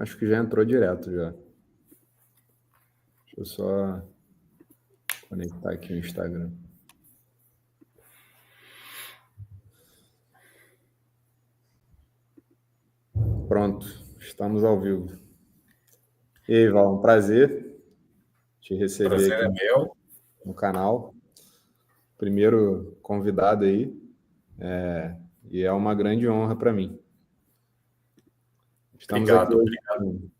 Acho que já entrou direto já. Deixa eu só conectar aqui o Instagram. Pronto, estamos ao vivo. E aí, Val, um prazer te receber Prazer aqui é meu. no canal. Primeiro convidado aí, e é uma grande honra para mim. Estamos aqui Obrigado, hoje. obrigado.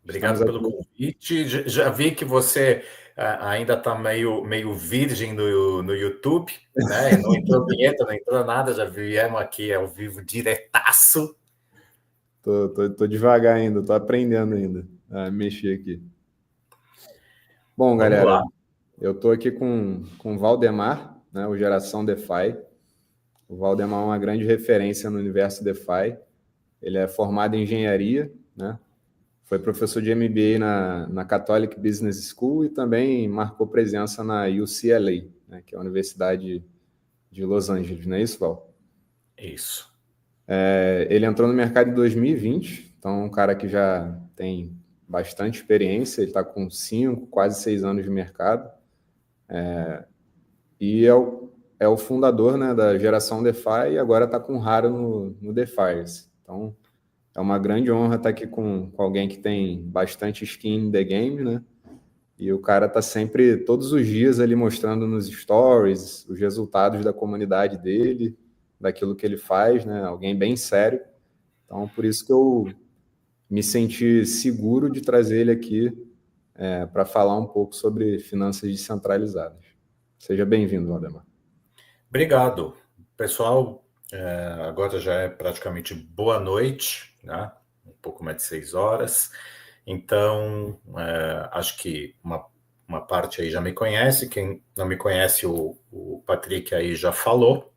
Estamos Obrigado pelo aqui. convite. Já vi que você ainda está meio virgem no YouTube, né? Não entrou vinheta, não entrou nada, já viemos aqui ao vivo diretaço. Tô devagar ainda, tô aprendendo ainda a mexer aqui. Bom, Vamos galera, lá. eu tô aqui com o Valdemar, né, o Geração DeFi. O Valdemar é uma grande referência no universo DeFi. Ele é formado em engenharia, né? Foi professor de MBA na Catholic Business School e também marcou presença na UCLA, né, que é a Universidade de Los Angeles, não é isso, Val? Isso. Ele entrou no mercado em 2020, então é um cara que já tem bastante experiência, ele está com 5, quase 6 anos de mercado, e é o fundador, né, da geração DeFi e agora está com o Raro no DeFi. Então, é uma grande honra estar aqui com alguém que tem bastante skin in the game, né? E o cara tá sempre, todos os dias ali mostrando nos stories os resultados da comunidade dele, daquilo que ele faz, né? Alguém bem sério. Então, por isso que eu me senti seguro de trazer ele aqui para falar um pouco sobre finanças descentralizadas. Seja bem-vindo, Valdemar. Obrigado. Pessoal, agora já é praticamente boa noite, né? Um pouco mais de 6 horas. Então, acho que uma parte aí já me conhece. Quem não me conhece, o Patrick aí já falou.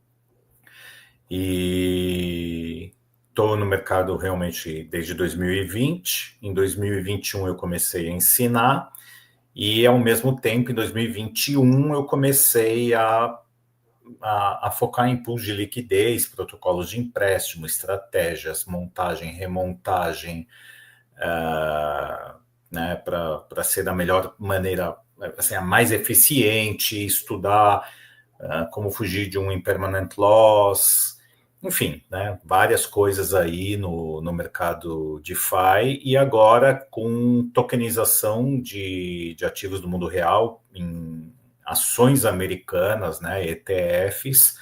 E estou no mercado realmente desde 2020. Em 2021 eu comecei a ensinar. E, ao mesmo tempo, em 2021, eu comecei a focar em pools de liquidez, protocolos de empréstimo, estratégias, montagem, remontagem, né, para ser da melhor maneira, assim, a mais eficiente, estudar como fugir de um impermanent loss, enfim, né, várias coisas aí no mercado DeFi, e agora com tokenização de ativos do mundo real em ações americanas, né, ETFs,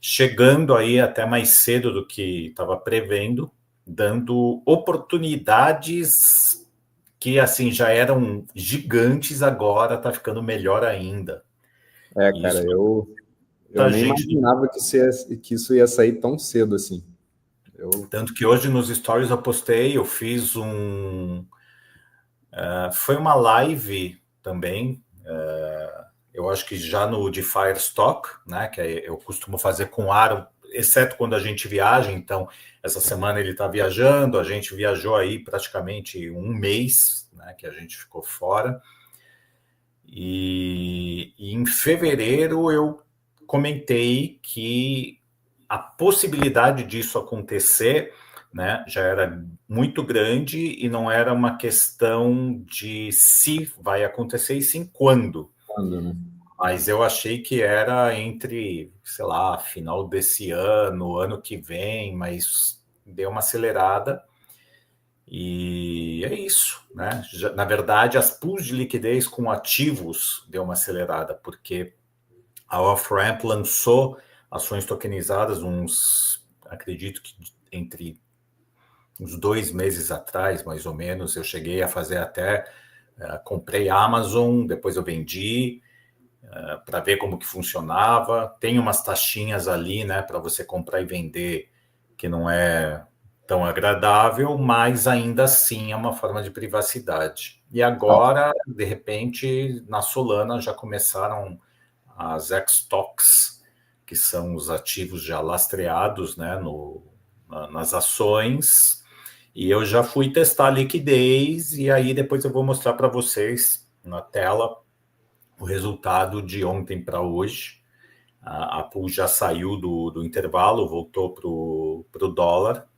chegando aí até mais cedo do que estava prevendo, dando oportunidades que assim já eram gigantes, agora está ficando melhor ainda. Cara, Isso, eu nem gente. imaginava que isso ia sair tão cedo assim. Tanto que hoje nos stories eu postei, eu fiz foi uma live também, eu acho que já no DeFi Stock, né, que eu costumo fazer com Aaron, exceto quando a gente viaja. Então, essa semana ele está viajando, a gente viajou aí praticamente um mês, né, que a gente ficou fora. E em fevereiro eu comentei que a possibilidade disso acontecer, né, já era muito grande e não era uma questão de se vai acontecer e sim quando. Né? Mas eu achei que era entre, sei lá, final desse ano, ano que vem, mas deu uma acelerada. E é isso, né? Na verdade, as pools de liquidez com ativos deu uma acelerada, porque a Off-Ramp lançou ações tokenizadas acredito que entre uns 2 meses atrás, mais ou menos. Eu cheguei a fazer até, comprei a Amazon, depois eu vendi, para ver como que funcionava. Tem umas taxinhas ali, né, para você comprar e vender, que não é tão agradável, mas ainda assim é uma forma de privacidade. E agora, de repente, na Solana já começaram as Xtoks, que são os ativos já lastreados, né, nas ações, e eu já fui testar a liquidez, e aí depois eu vou mostrar para vocês na tela o resultado de ontem para hoje. A pool já saiu do intervalo, voltou para o dólar.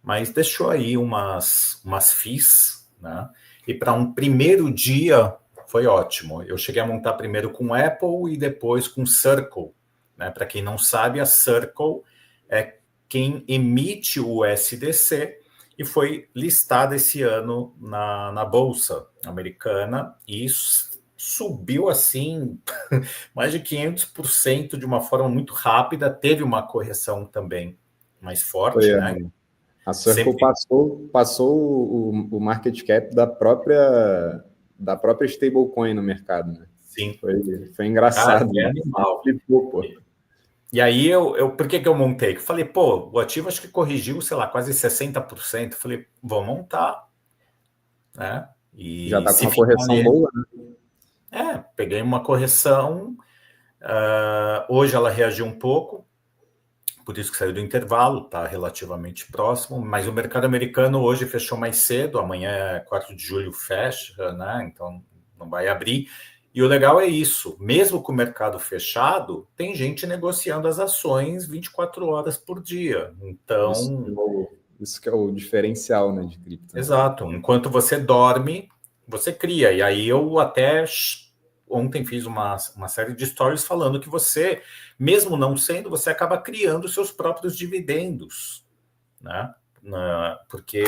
mas deixou aí umas FIIs, né? E para um primeiro dia foi ótimo. Eu cheguei a montar primeiro com Apple e depois com Circle, né? Para quem não sabe, a Circle é quem emite o USDC e foi listada esse ano na Bolsa Americana e subiu assim mais de 500% de uma forma muito rápida. Teve uma correção também mais Foi, forte, né? a Circle Sempre. passou o market cap da própria stablecoin no mercado, né? Sim. Foi Cara, engraçado. é animal. Flipou, pô. E aí, por que eu montei? Eu falei, pô, o ativo acho que corrigiu, sei lá, quase 60%. Eu falei, vou montar, né? Já E está com se uma ficar correção ali, boa, né? peguei uma correção. Hoje ela reagiu um pouco, por isso que saiu do intervalo, está relativamente próximo, mas o mercado americano hoje fechou mais cedo, amanhã é 4 de julho fecha, né? Então não vai abrir. E o legal é isso, mesmo com o mercado fechado, tem gente negociando as ações 24 horas por dia. Então, Isso que é o diferencial, né, de cripto. exato, enquanto você dorme, você cria. E aí eu até ontem fiz uma série de stories falando que você, mesmo não sendo, você acaba criando seus próprios dividendos, né? Porque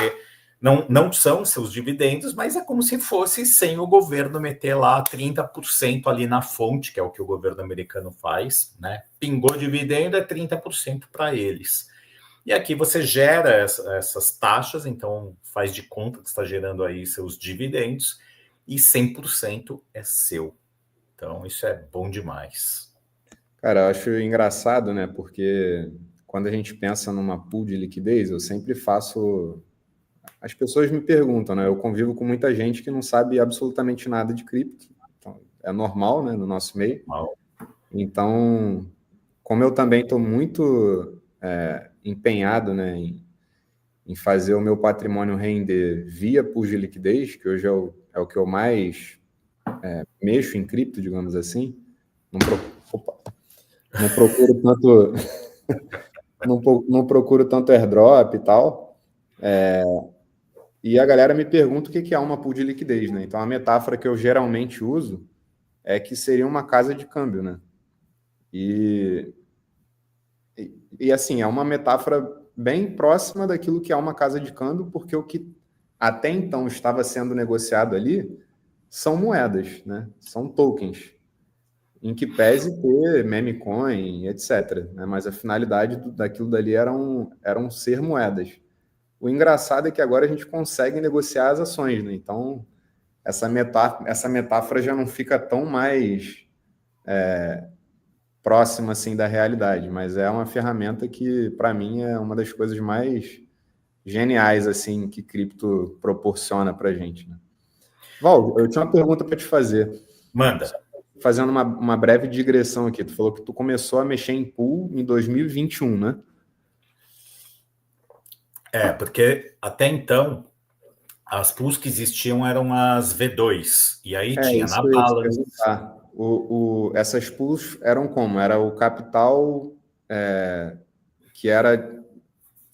não são seus dividendos, mas é como se fosse sem o governo meter lá 30% ali na fonte, que é o que o governo americano faz, né? Pingou dividendo, é 30% para eles. E aqui você gera essas taxas, então faz de conta que está gerando aí seus dividendos, e 100% é seu. Então, isso é bom demais. Cara, eu acho engraçado, né? Porque quando a gente pensa numa pool de liquidez, eu sempre faço. As pessoas me perguntam, né? Eu convivo com muita gente que não sabe absolutamente nada de cripto. Então, é normal, né? No nosso meio. Mal. Então, como eu também estou muito empenhado, né? Em fazer o meu patrimônio render via pool de liquidez, que hoje é o que eu mais mexo em cripto, digamos assim. Não procuro tanto, não procuro tanto airdrop e tal. E a galera me pergunta o que é uma pool de liquidez, né? Então a metáfora que eu geralmente uso é que seria uma casa de câmbio, né? E assim, é uma metáfora bem próxima daquilo que é uma casa de câmbio, porque o que até então estava sendo negociado ali são moedas, né? São tokens, em que pese ter meme coin, etc. Né? Mas a finalidade daquilo dali eram ser moedas. O engraçado é que agora a gente consegue negociar as ações, né? Então, essa metáfora já não fica tão mais próxima assim da realidade, mas é uma ferramenta que, para mim, é uma das coisas mais geniais assim que cripto proporciona para a gente. Né? Val, eu tinha uma pergunta para te fazer. Manda. Fazendo uma breve digressão aqui, tu falou que tu começou a mexer em pool em 2021, né? Porque até então as pools que existiam eram as V2, e aí tinha Isso na que eu ia te Balance. perguntar. Essas pools eram como? Era o capital que era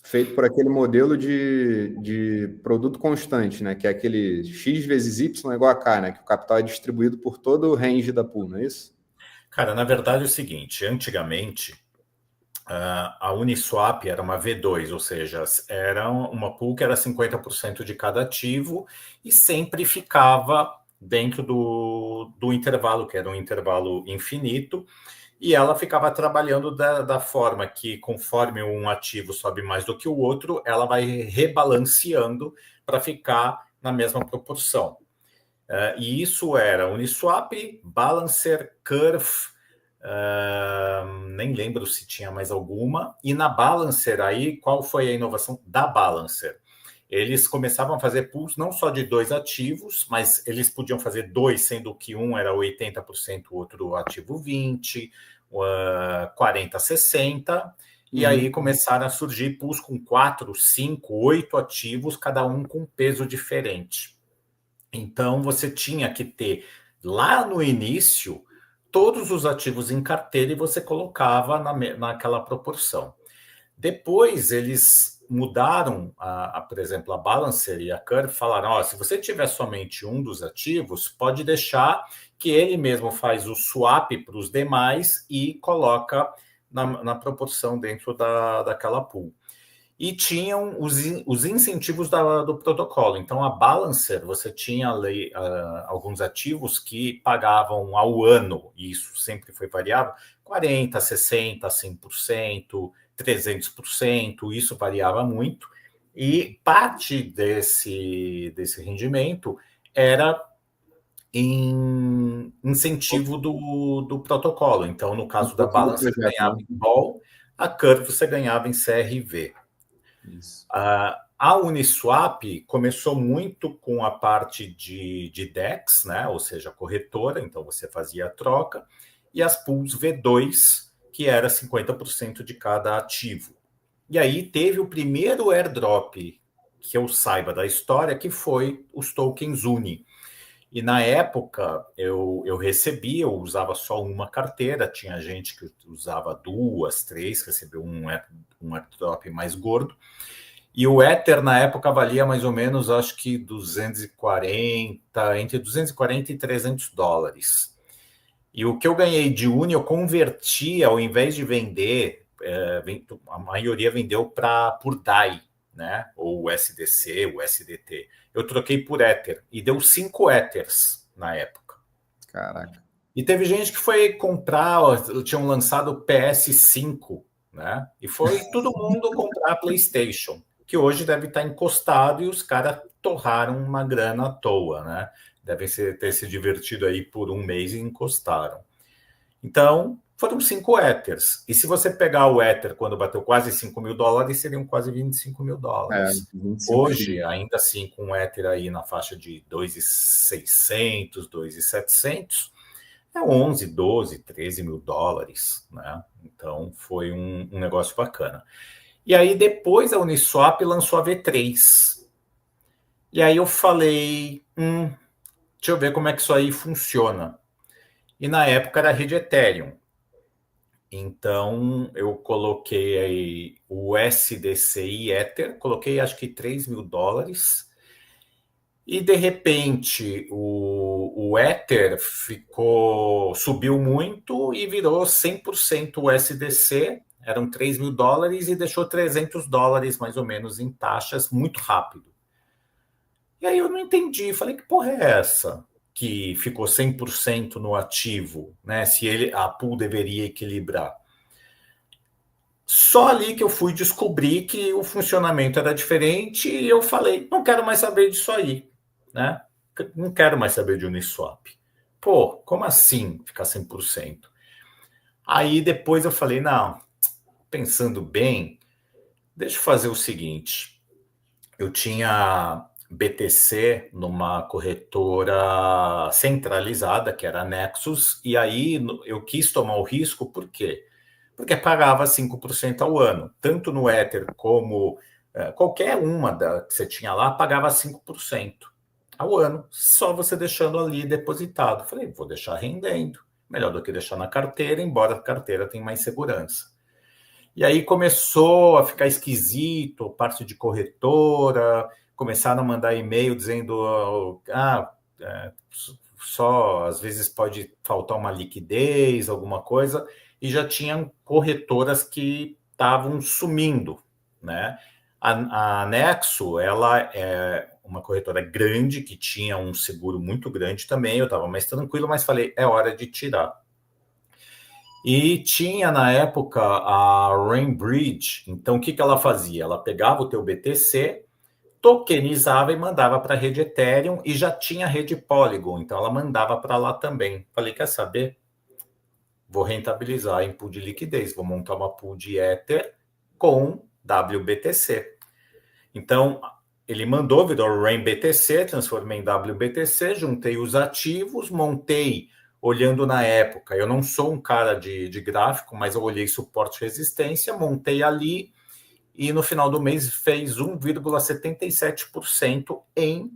feito por aquele modelo de produto constante, né? Que é aquele X vezes Y igual a K, né? Que o capital é distribuído por todo o range da pool, não é isso? Cara, na verdade é o seguinte, antigamente a Uniswap era uma V2, ou seja, era uma pool que era 50% de cada ativo e sempre ficava dentro do intervalo, que era um intervalo infinito, e ela ficava trabalhando da forma que, conforme um ativo sobe mais do que o outro, ela vai rebalanceando para ficar na mesma proporção. E isso era Uniswap, Balancer, Curve, nem lembro se tinha mais alguma. E na Balancer, aí, qual foi a inovação da Balancer? Eles começavam a fazer pools não só de 2 ativos, mas eles podiam fazer 2, sendo que um era 80%, o outro ativo 20%, 40%, 60%. E aí começaram a surgir pools com 4, 5, 8 ativos, cada um com peso diferente. Então, você tinha que ter, lá no início, todos os ativos em carteira e você colocava naquela proporção. Depois, eles mudaram, por exemplo, a Balancer e a Curve falaram, ó, se você tiver somente um dos ativos, pode deixar que ele mesmo faz o swap para os demais e coloca na proporção dentro daquela pool. E tinham os incentivos do protocolo. Então, a Balancer, você tinha alguns ativos que pagavam ao ano, e isso sempre foi variável, 40%, 60%, 100%, 300%, isso variava muito. E parte desse rendimento era em incentivo do protocolo. Então, no caso da Balancer, você projeto, ganhava né? em BOL, a Curve você ganhava em CRV. Isso. A Uniswap começou muito com a parte de DEX, né? Ou seja, corretora, então você fazia a troca, e as pools V2, que era 50% de cada ativo. E aí teve o primeiro airdrop que eu saiba da história, que foi os tokens Uni. E na época eu recebi, eu usava só uma carteira, tinha gente que usava duas, três, recebeu um airdrop mais gordo. E o Ether, na época, valia mais ou menos, acho que 240, entre 240 e $300. E o que eu ganhei de Uni, eu converti, ao invés de vender, a maioria vendeu por DAI, né? Ou o SDC, o SDT. Eu troquei por Ether e deu 5 Ethers na época. Caraca. E teve gente que foi comprar, tinham lançado o PS5, né? E foi todo mundo comprar a PlayStation, que hoje deve estar encostado e os caras torraram uma grana à toa, né? Devem ter se divertido aí por um mês e encostaram. Então, foram 5 Ethers. E se você pegar o Ether quando bateu quase $5.000, seriam quase $25.000. 25 Hoje, filhos. ainda assim, com o Ether aí na faixa de 2.600, 2.700, é 11, 12, 13 mil dólares, né? Então foi um negócio bacana. E aí depois a Uniswap lançou a V3. E aí eu falei, deixa eu ver como é que isso aí funciona. E na época era a rede Ethereum. Então eu coloquei aí o SDCI Ether, coloquei acho que 3 mil dólares. E de repente o Ether subiu muito e virou 100% o SDC, eram 3 mil dólares e deixou $300 mais ou menos em taxas muito rápido. E aí eu não entendi, falei, que porra é essa? Que ficou 100% no ativo, né? Se a pool deveria equilibrar. Só ali que eu fui descobrir que o funcionamento era diferente e eu falei, não quero mais saber disso aí, né? Não quero mais saber de Uniswap. Pô, como assim ficar 100%? Aí depois eu falei, não, pensando bem, deixa eu fazer o seguinte. Eu tinha BTC numa corretora centralizada, que era a Nexus, e aí eu quis tomar o risco, por quê? Porque pagava 5% ao ano. Tanto no Ether como qualquer uma que você tinha lá, pagava 5% ao ano, só você deixando ali depositado. Falei, vou deixar rendendo. Melhor do que deixar na carteira, embora a carteira tenha mais segurança. E aí começou a ficar esquisito, parte de corretora, começaram a mandar e-mail dizendo, só às vezes pode faltar uma liquidez, alguma coisa, e já tinham corretoras que estavam sumindo, né? A Nexo, ela é uma corretora grande, que tinha um seguro muito grande também, eu estava mais tranquilo, mas falei, é hora de tirar. E tinha, na época, a Rainbridge, então o que ela fazia? Ela pegava o teu BTC, tokenizava e mandava para a rede Ethereum e já tinha a rede Polygon, então ela mandava para lá também. Falei, quer saber? Vou rentabilizar em pool de liquidez, vou montar uma pool de Ether com WBTC. Então, ele mandou, virou RainBTC, transformei em WBTC, juntei os ativos, montei, olhando na época, eu não sou um cara de gráfico, mas eu olhei suporte e resistência, montei ali, e no final do mês fez 1,77% em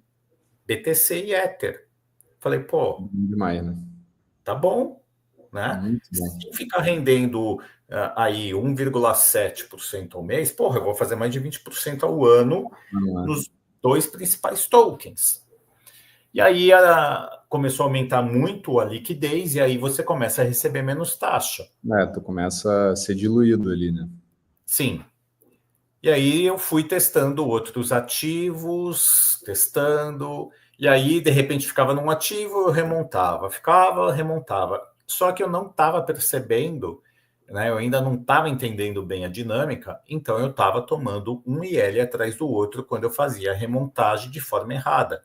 BTC e Ether. Falei, pô, Demais, né? tá bom, né? Muito bom. Se ficar rendendo aí 1,7% ao mês, porra, eu vou fazer mais de 20% ao ano nos dois principais tokens. E aí começou a aumentar muito a liquidez e aí você começa a receber menos taxa. Tu começa a ser diluído ali, né? Sim. E aí eu fui testando outros ativos, e aí de repente ficava num ativo, eu remontava, remontava. Só que eu não estava percebendo, né? Eu ainda não estava entendendo bem a dinâmica, então eu estava tomando um IL atrás do outro quando eu fazia a remontagem de forma errada.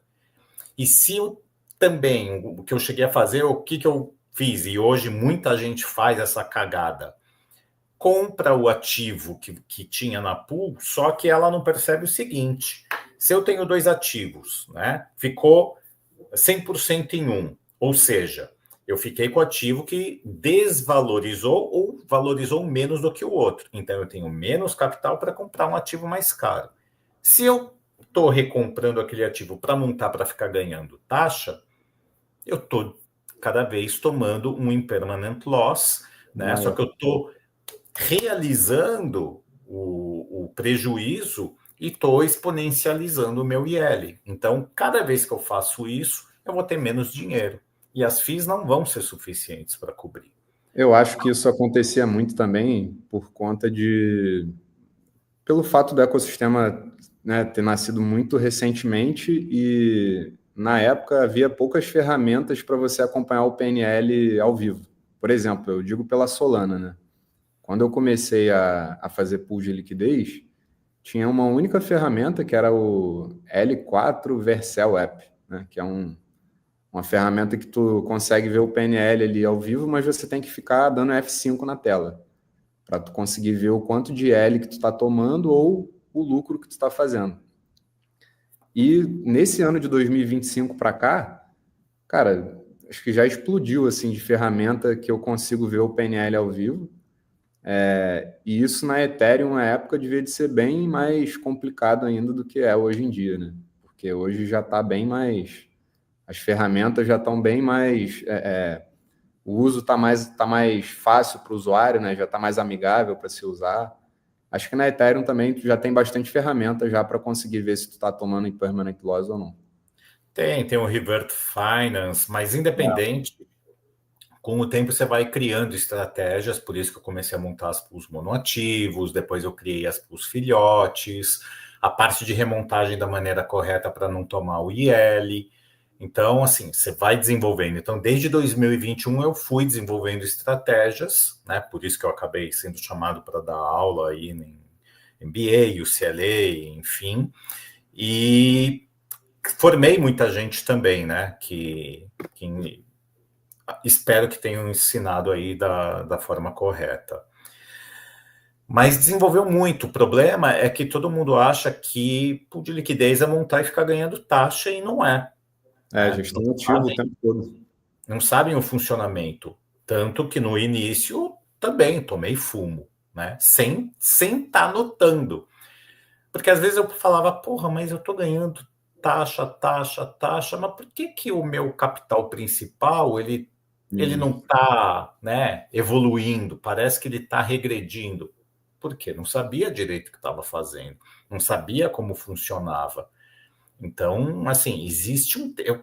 E se eu também, o que eu cheguei a fazer, o que eu fiz, e hoje muita gente faz essa cagada, compra o ativo que tinha na pool, só que ela não percebe o seguinte: se eu tenho dois ativos, né, ficou 100% em um, ou seja, eu fiquei com o ativo que desvalorizou ou valorizou menos do que o outro. Então, eu tenho menos capital para comprar um ativo mais caro. Se eu estou recomprando aquele ativo para montar para ficar ganhando taxa, eu estou cada vez tomando um impermanent loss, né? Só que eu estou realizando o prejuízo e estou exponencializando o meu IL. Então, cada vez que eu faço isso, eu vou ter menos dinheiro. E as FIIs não vão ser suficientes para cobrir. Eu acho que isso acontecia muito também por conta pelo fato do ecossistema, né, ter nascido muito recentemente e, na época, havia poucas ferramentas para você acompanhar o PNL ao vivo. Por exemplo, eu digo pela Solana, né? Quando eu comecei a fazer pool de liquidez, tinha uma única ferramenta que era o L4 Vercel App, né? Que é uma ferramenta que tu consegue ver o PNL ali ao vivo, mas você tem que ficar dando F5 na tela para tu conseguir ver o quanto de L que tu está tomando ou o lucro que tu está fazendo. E nesse ano de 2025 para cá, cara, acho que já explodiu assim de ferramenta que eu consigo ver o PNL ao vivo. E isso na Ethereum, na época, devia de ser bem mais complicado ainda do que é hoje em dia, né? Porque hoje já está bem mais... As ferramentas já estão bem mais... o uso está mais fácil para o usuário, né? Já está mais amigável para se usar. Acho que na Ethereum também tu já tem bastante ferramenta já para conseguir ver se tu está tomando impermanent loss ou não. Tem o Revert Finance, mas independente, com o tempo você vai criando estratégias, por isso que eu comecei a montar as pools monoativos, depois eu criei as pools filhotes, a parte de remontagem da maneira correta para não tomar o IL. Então, assim, você vai desenvolvendo. Então, desde 2021 eu fui desenvolvendo estratégias, né? Por isso que eu acabei sendo chamado para dar aula aí em MBA, UCLA, enfim. E formei muita gente também, né? Que espero que tenham ensinado aí da forma correta. Mas desenvolveu muito. O problema é que todo mundo acha que pool de liquidez é montar e ficar ganhando taxa, e não é. Gestão ativa o tempo todo. Não sabem o funcionamento. Tanto que no início também tomei fumo, né? Sem estar notando. Porque às vezes eu falava, porra, mas eu tô ganhando taxa, mas por que o meu capital principal, ele não está, né, evoluindo? Parece que ele está regredindo. Por quê? Não sabia direito o que estava fazendo. Não sabia como funcionava. Então, assim,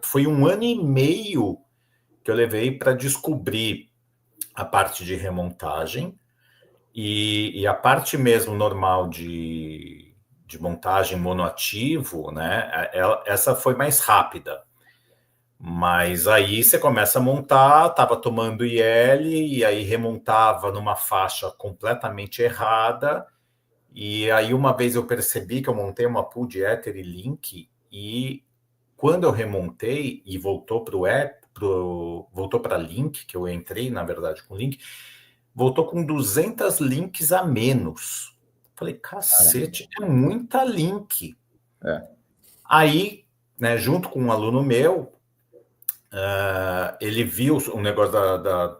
foi 1 ano e meio que eu levei para descobrir a parte de remontagem e a parte mesmo normal de montagem monoativo, né? Essa foi mais rápida. Mas aí você começa a montar, estava tomando IL e aí remontava numa faixa completamente errada. E aí uma vez eu percebi que eu montei uma pool de Ether e Link e quando eu remontei e voltou para o app, voltou para Link, que eu entrei, na verdade, com Link, voltou com 200 links a menos. Falei, cacete, é muita link. Aí, né, junto com um aluno meu, ele viu o negócio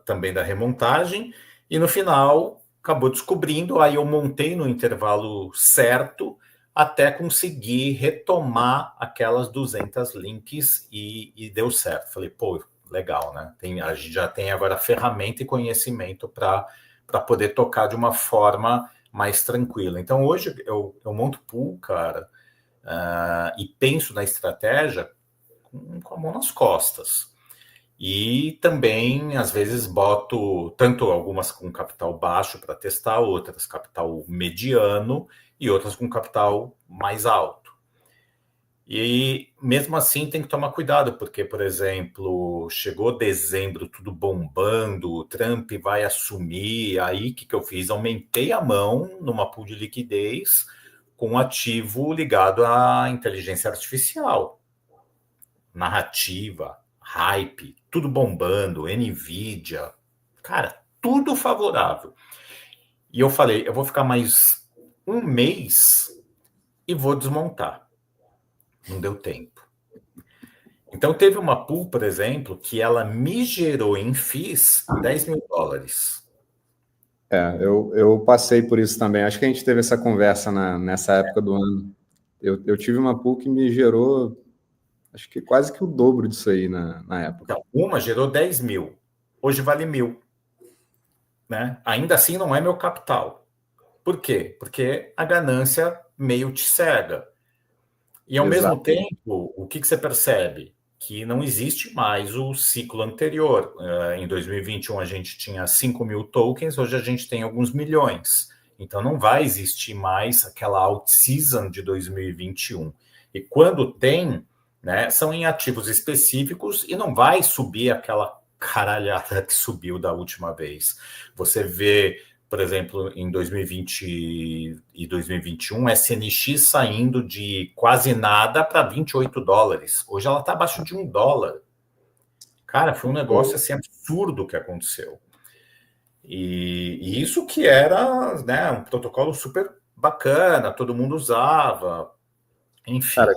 também da remontagem e no final acabou descobrindo, aí eu montei no intervalo certo até conseguir retomar aquelas 200 links e deu certo. Falei, pô, legal, né? A gente já tem agora ferramenta e conhecimento para para poder tocar de uma forma mais tranquila. Então, hoje eu monto pool, cara, e penso na estratégia com a mão nas costas. E também, às vezes, boto tanto algumas com capital baixo para testar, outras capital mediano e outras com capital mais alto. E mesmo assim tem que tomar cuidado, porque, por exemplo, chegou dezembro, tudo bombando, o Trump vai assumir, aí o que eu fiz? Aumentei a mão numa pool de liquidez com um ativo ligado à inteligência artificial, narrativa, hype, tudo bombando, Nvidia, cara, tudo favorável. E eu falei, eu vou ficar mais um mês e vou desmontar. Não deu tempo. Então teve uma pool, por exemplo, que ela me gerou em FIIs $10 mil. Eu passei por isso também. Acho que a gente teve essa conversa nessa época do ano. Eu tive uma pool que me gerou, acho que quase que o dobro disso aí na época. Então, uma gerou 10 mil, hoje vale 1.000. Né? Ainda assim não é meu capital. Por quê? Porque a ganância meio te cega. E ao Exato. mesmo tempo, o que você percebe? Que não existe mais o ciclo anterior. Em 2021 a gente tinha 5 mil tokens, hoje a gente tem alguns milhões. Então não vai existir mais aquela out-season de 2021. E quando tem, né, são em ativos específicos e não vai subir aquela caralhada que subiu da última vez. Você vê, por exemplo, em 2020 e 2021, SNX saindo de quase nada para $28. Hoje ela está abaixo de $1. Cara, foi um negócio assim absurdo que aconteceu. E isso que era, né, um protocolo super bacana, todo mundo usava, enfim. Cara,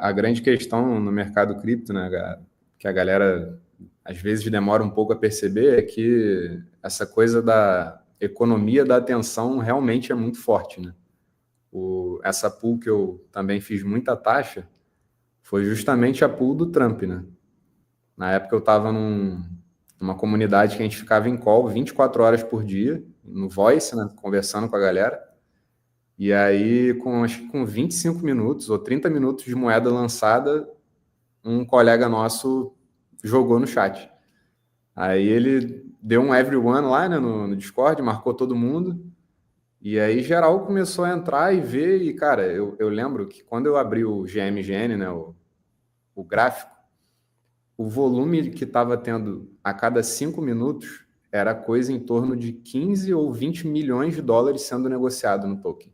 a grande questão no mercado cripto, né, que a galera às vezes demora um pouco a perceber, é que essa coisa da economia da atenção realmente é muito forte, né? Essa pool que eu também fiz muita taxa foi justamente a pool do Trump, né? Na época eu estava numa comunidade que a gente ficava em call 24 horas por dia, no Voice, né, conversando com a galera. E aí, acho que com 25 minutos ou 30 minutos de moeda lançada, um colega nosso jogou no chat. Aí ele deu um everyone lá, né, no Discord, marcou todo mundo. E aí geral começou a entrar e ver. E, cara, eu lembro que quando eu abri o GMGN, né, o gráfico, o volume que estava tendo a cada 5 minutos era coisa em torno de 15 ou 20 milhões de dólares sendo negociado no token.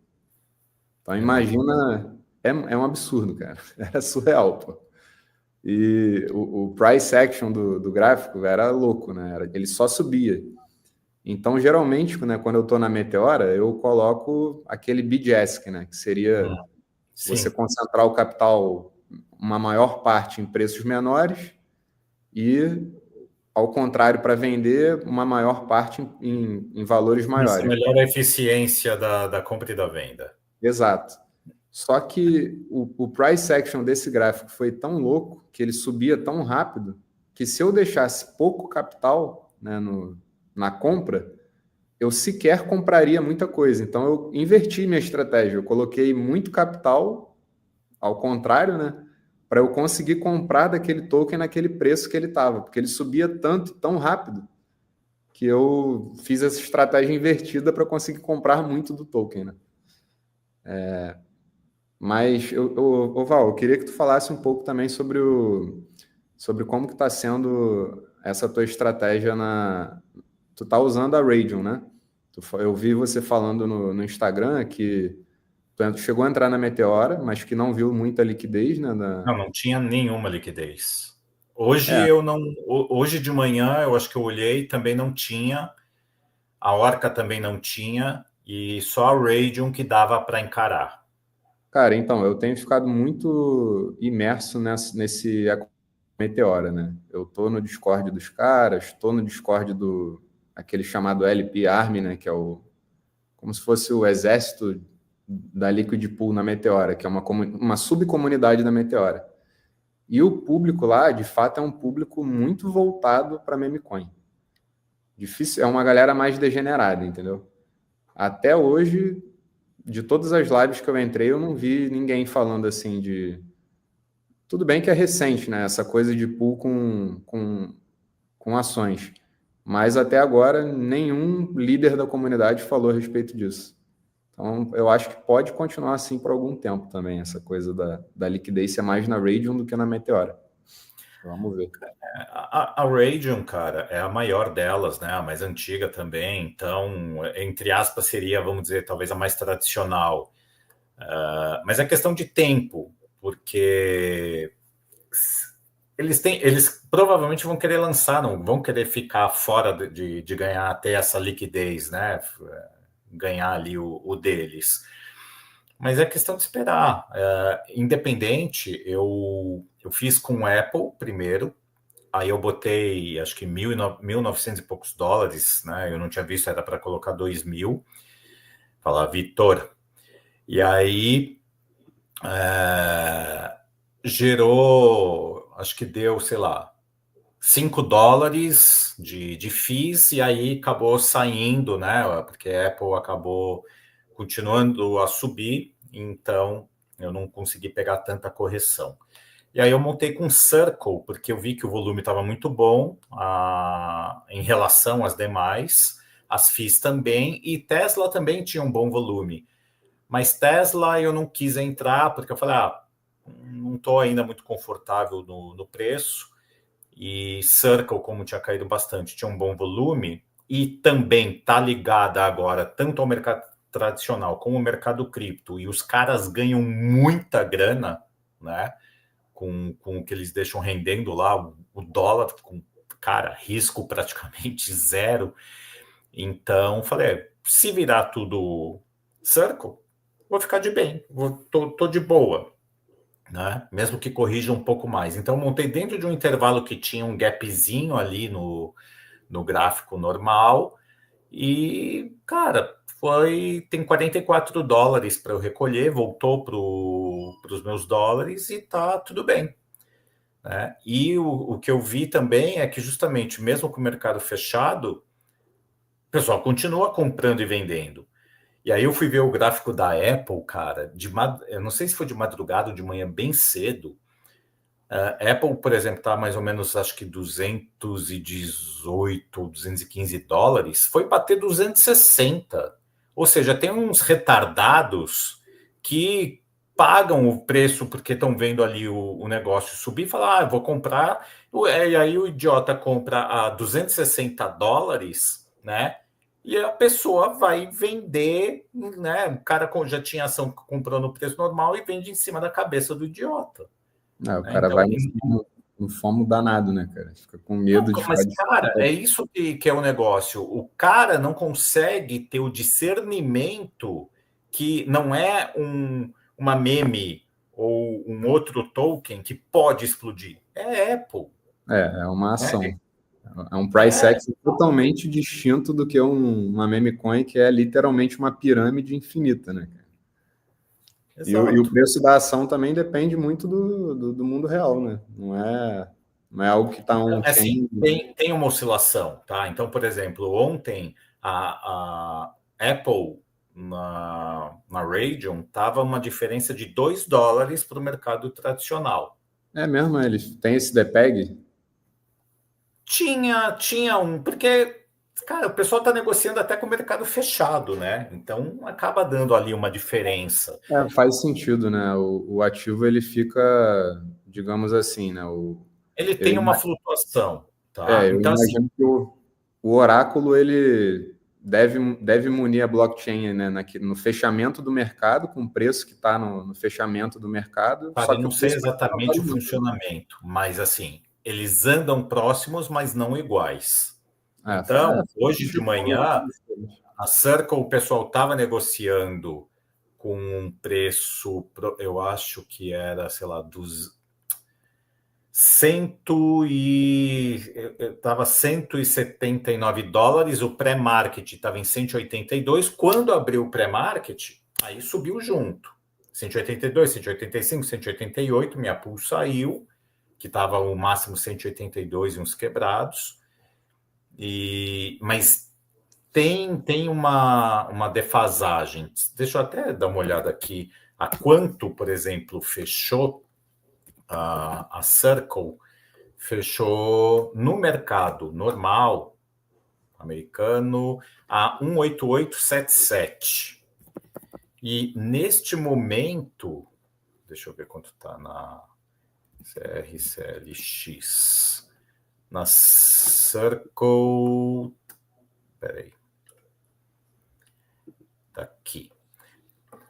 Então, imagina, é um absurdo, cara. Era surreal, pô. E o price action do gráfico era louco, né? Ele só subia. Então, geralmente, né, quando eu estou na Meteora, eu coloco aquele bid-ask, né? Que seria você concentrar o capital, uma maior parte em preços menores e, ao contrário, para vender, uma maior parte em valores maiores. Isso melhora a eficiência da compra e da venda. Exato. Só que o price action desse gráfico foi tão louco, que ele subia tão rápido, que se eu deixasse pouco capital, né, na compra, eu sequer compraria muita coisa. Então eu inverti minha estratégia. Eu coloquei muito capital, ao contrário, né, para eu conseguir comprar daquele token naquele preço que ele estava, porque ele subia tanto, tão rápido, que eu fiz essa estratégia invertida para conseguir comprar muito do token, né? Mas, Val, eu queria que tu falasse um pouco também sobre como que está sendo essa tua estratégia Tu tá usando a Radium, né? Eu vi você falando no Instagram que tu chegou a entrar na Meteora, mas que não viu muita liquidez, né? Não tinha nenhuma liquidez. Hoje de manhã, eu acho que eu olhei, também não tinha. A Orca também não tinha. E só a Radium que dava para encarar. Cara, então, eu tenho ficado muito imerso nesse Meteora, né? Eu tô no Discord dos caras, tô no Discord aquele chamado LP Army, né? Que é como se fosse o exército da Liquid Pool na Meteora, que é uma subcomunidade da Meteora. E o público lá, de fato, é um público muito voltado para meme coin. Difícil, é uma galera mais degenerada, entendeu? Até hoje, de todas as lives que eu entrei, eu não vi ninguém falando assim de... Tudo bem que é recente, né? Essa coisa de pool com ações. Mas até agora, nenhum líder da comunidade falou a respeito disso. Então, eu acho que pode continuar assim por algum tempo também, essa coisa da liquidez ser mais na Radium do que na Meteora. Vamos ver. A Radium, cara, é a maior delas, né? A mais antiga também. Então, entre aspas, seria, vamos dizer, talvez a mais tradicional. Mas é questão de tempo, porque eles provavelmente vão querer lançar, não vão querer ficar fora de ganhar até essa liquidez, né? Ganhar ali o deles. Mas é questão de esperar. Independente, eu fiz com o Apple primeiro, aí eu botei acho que 1.900 e poucos dólares, né? Eu não tinha visto, era para colocar 2.000. Falar, Vitor. E aí gerou, acho que deu, sei lá, 5 dólares de FIIs, e aí acabou saindo, né? Porque a Apple acabou continuando a subir, então eu não consegui pegar tanta correção. E aí eu montei com Circle, porque eu vi que o volume estava muito bom em relação às demais, as FIIs também, e Tesla também tinha um bom volume. Mas Tesla eu não quis entrar, porque eu falei, não estou ainda muito confortável no preço. E Circle, como tinha caído bastante, tinha um bom volume, e também está ligada agora tanto ao mercado tradicional como ao mercado cripto, e os caras ganham muita grana, né? Com o que eles deixam rendendo lá, o dólar, com, cara, risco praticamente zero. Então, falei, se virar tudo Circle, vou ficar de bem, tô de boa, né? Mesmo que corrija um pouco mais. Então, montei dentro de um intervalo que tinha um gapzinho ali no gráfico normal, e, cara, tem 44 dólares para eu recolher, voltou para os meus dólares e tá tudo bem, né? E o que eu vi também é que, justamente, mesmo com o mercado fechado, o pessoal continua comprando e vendendo. E aí eu fui ver o gráfico da Apple, cara, eu não sei se foi de madrugada ou de manhã bem cedo. A Apple, por exemplo, está mais ou menos, acho que 218 ou 215 dólares, foi bater 260. Ou seja, tem uns retardados que pagam o preço porque estão vendo ali o negócio subir e falam, eu vou comprar. E aí o idiota compra a 260 dólares, né? E a pessoa vai vender, né? O cara já tinha ação que comprou no preço normal e vende em cima da cabeça do idiota. O cara Então, vai no fomo danado, né, cara? Fica com medo de mas, ficar de... cara, é isso que é o negócio. O cara não consegue ter o discernimento que não é uma meme ou um outro token que pode explodir. É Apple. É uma Né? ação. É um price action totalmente distinto do que uma meme coin, que é literalmente uma pirâmide infinita, né, cara? E o Exato. preço da ação também depende muito do mundo real, né? Não é algo que está Assim, on-chain. tem uma oscilação, tá? Então, por exemplo, ontem a Apple na Radeon estava uma diferença de 2 dólares para o mercado tradicional. É mesmo, eles têm esse DPEG? Tinha porque, cara, o pessoal está negociando até com o mercado fechado, né? Então acaba dando ali uma diferença. Faz sentido, né? O ativo ele fica, digamos assim, né? Ele Eu, tem uma ima- flutuação, tá? eu Então, assim, imagino que o oráculo ele deve munir a blockchain, né? No fechamento do mercado, com o preço que está no fechamento do mercado, cara, só eu que não o sei preço vai estar exatamente o variando. funcionamento, mas assim, eles andam próximos, mas não iguais. Faz Então, hoje de sentido. manhã, a Circle, o pessoal estava negociando com um preço, eu acho que era, sei lá, dos estava 179 dólares, o pré-market estava em 182. Quando abriu o pré-market, aí subiu junto. 182, 185, 188, minha pool saiu, que estava o máximo 182 e uns quebrados. Mas tem uma defasagem. Deixa eu até dar uma olhada aqui. A quanto, por exemplo, fechou a Circle, fechou no mercado normal americano a 18877. E neste momento, deixa eu ver quanto está na CRCLX. Na Circle. Peraí. Tá aqui.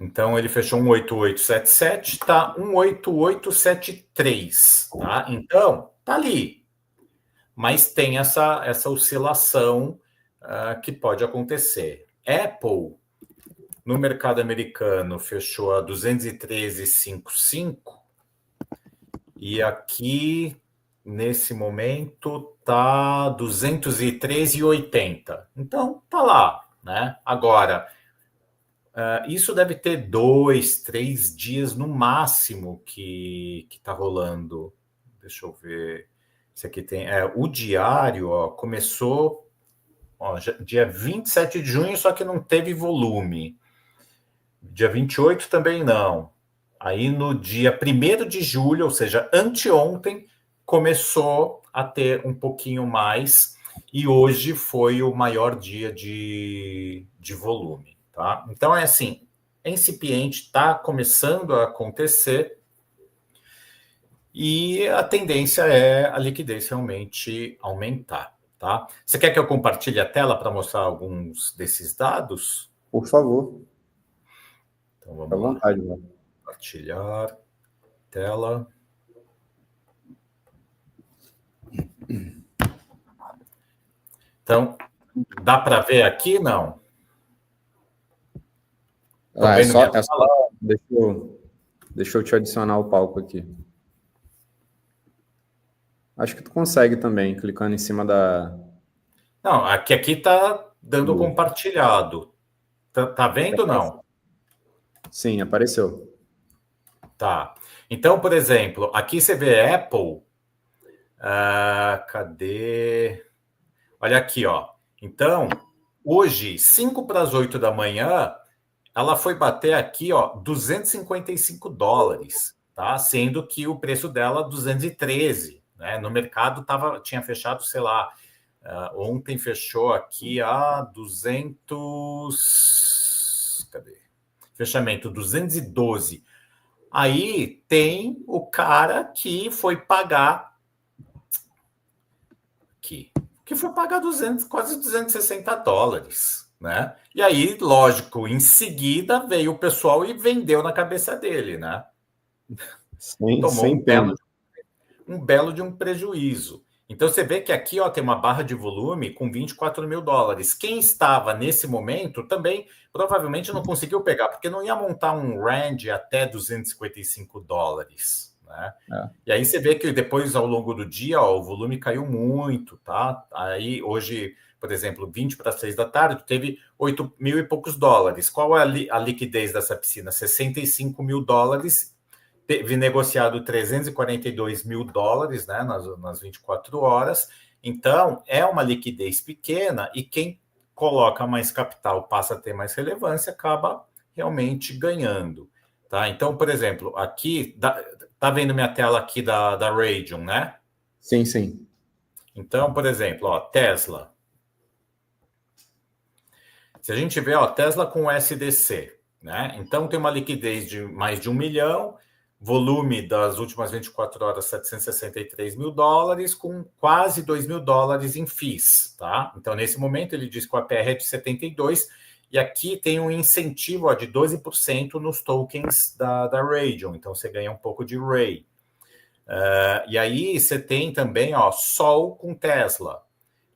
Então ele fechou 18877, tá 18873, tá? Então tá ali. Mas tem essa oscilação que pode acontecer. Apple no mercado americano fechou a 213,55 e aqui nesse momento tá 213,80. Então tá lá, né? Agora isso deve ter 2, 3 dias no máximo que tá rolando. Deixa eu ver. Esse aqui tem o diário, ó, começou dia 27 de junho, só que não teve volume. Dia 28 também não. Aí no dia 1º de julho, ou seja, anteontem, começou a ter um pouquinho mais e hoje foi o maior dia de volume, tá? Então é assim, é incipiente, está começando a acontecer e a tendência é a liquidez realmente aumentar, tá? Você quer que eu compartilhe a tela para mostrar alguns desses dados? Por favor. Então vamos à vontade, lá. Compartilhar tela. Então, dá para ver aqui, não? Deixa eu te adicionar o palco aqui. Acho que tu consegue também, clicando em cima da... Não, aqui tá dando compartilhado. Tá vendo, não? Sim, apareceu. Tá. Então, por exemplo, aqui você vê Apple. Cadê? Olha aqui, ó. Então, hoje, 5 para as 8 da manhã, ela foi bater aqui, ó, $255, tá? Sendo que o preço dela 213, né? No mercado tinha fechado, sei lá, ontem fechou aqui a 200. Cadê? Fechamento 212. Aí tem o cara que foi pagar aqui, que foi pagar quase $260, né? E aí, lógico, em seguida veio o pessoal e vendeu na cabeça dele, né? Tomou um belo de um prejuízo. Então você vê que aqui, ó, tem uma barra de volume com $24 mil. Quem estava nesse momento também provavelmente não conseguiu pegar, porque não ia montar um range até $255, né? E aí você vê que depois, ao longo do dia, ó, o volume caiu muito, tá? Aí hoje, por exemplo, 20 para 6 da tarde, teve 8 mil e poucos dólares. Qual é a liquidez dessa piscina? $65 mil. Teve negociado $342 mil, né, nas 24 horas. Então, é uma liquidez pequena e quem coloca mais capital passa a ter mais relevância, acaba realmente ganhando. Tá? Então, por exemplo, aqui, tá vendo minha tela aqui da Radion, né? Sim, sim. Então, por exemplo, ó, Tesla. Se a gente vê, ó, Tesla com SDC, né? Então, tem uma liquidez de mais de 1 milhão, volume das últimas 24 horas, $763 mil, com quase $2 mil em FIIs, tá? Então, nesse momento, ele diz que o APR é de 72, e aqui tem um incentivo de 12% nos tokens da Radion, então você ganha um pouco de RAY. E aí você tem também, ó, Sol com Tesla,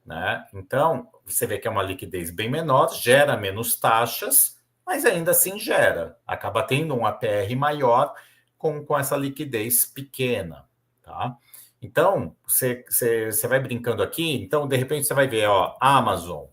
né? Então, você vê que é uma liquidez bem menor, gera menos taxas, mas ainda assim gera. Acaba tendo um APR maior, com essa liquidez pequena, tá? Então, você vai brincando aqui, então, de repente, você vai ver, ó, Amazon.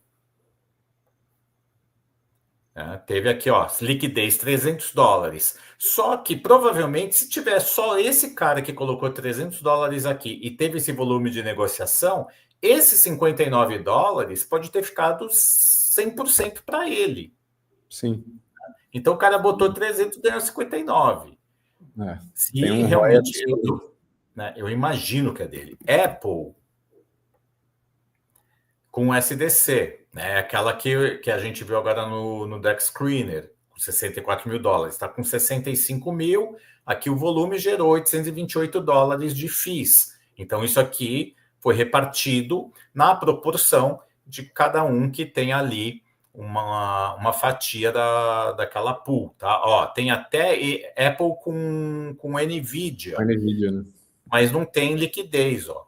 Teve aqui, ó, liquidez $300. Só que, provavelmente, se tiver só esse cara que colocou $300 aqui e teve esse volume de negociação, esses $59 pode ter ficado 100% para ele. Sim. Então o cara botou 300 e ganhou 59. Se tem um realmente eu imagino que é dele. Apple com SDC, né? Aquela que a gente viu agora no Dex Screener, com $64 mil, está com 65 mil. Aqui o volume gerou $828 de FIIs. Então, isso aqui foi repartido na proporção de cada um que tem ali uma fatia daquela pool, tá? Ó, tem até Apple com NVIDIA, né? mas não tem liquidez, ó.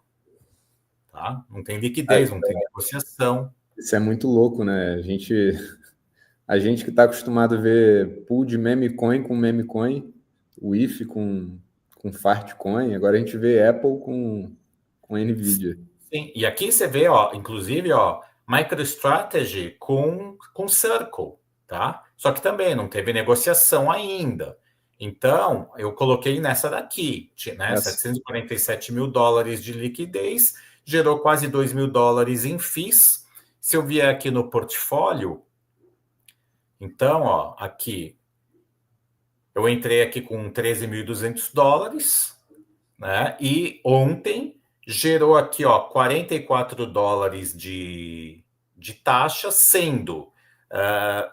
Tá? Não tem liquidez, não tem negociação. Isso é muito louco, né? A gente que está acostumado a ver pool de meme coin com meme coin, o IF com Fartcoin, agora a gente vê Apple com NVIDIA. Sim, e aqui você vê, ó, inclusive, ó, MicroStrategy com Circle, tá? Só que também não teve negociação ainda. Então, eu coloquei nessa daqui, né? $747 mil de liquidez, gerou quase $2 mil em FIIs. Se eu vier aqui no portfólio, então, ó, aqui, eu entrei aqui com $13.200, né? E ontem gerou aqui, ó, $44 de taxa, sendo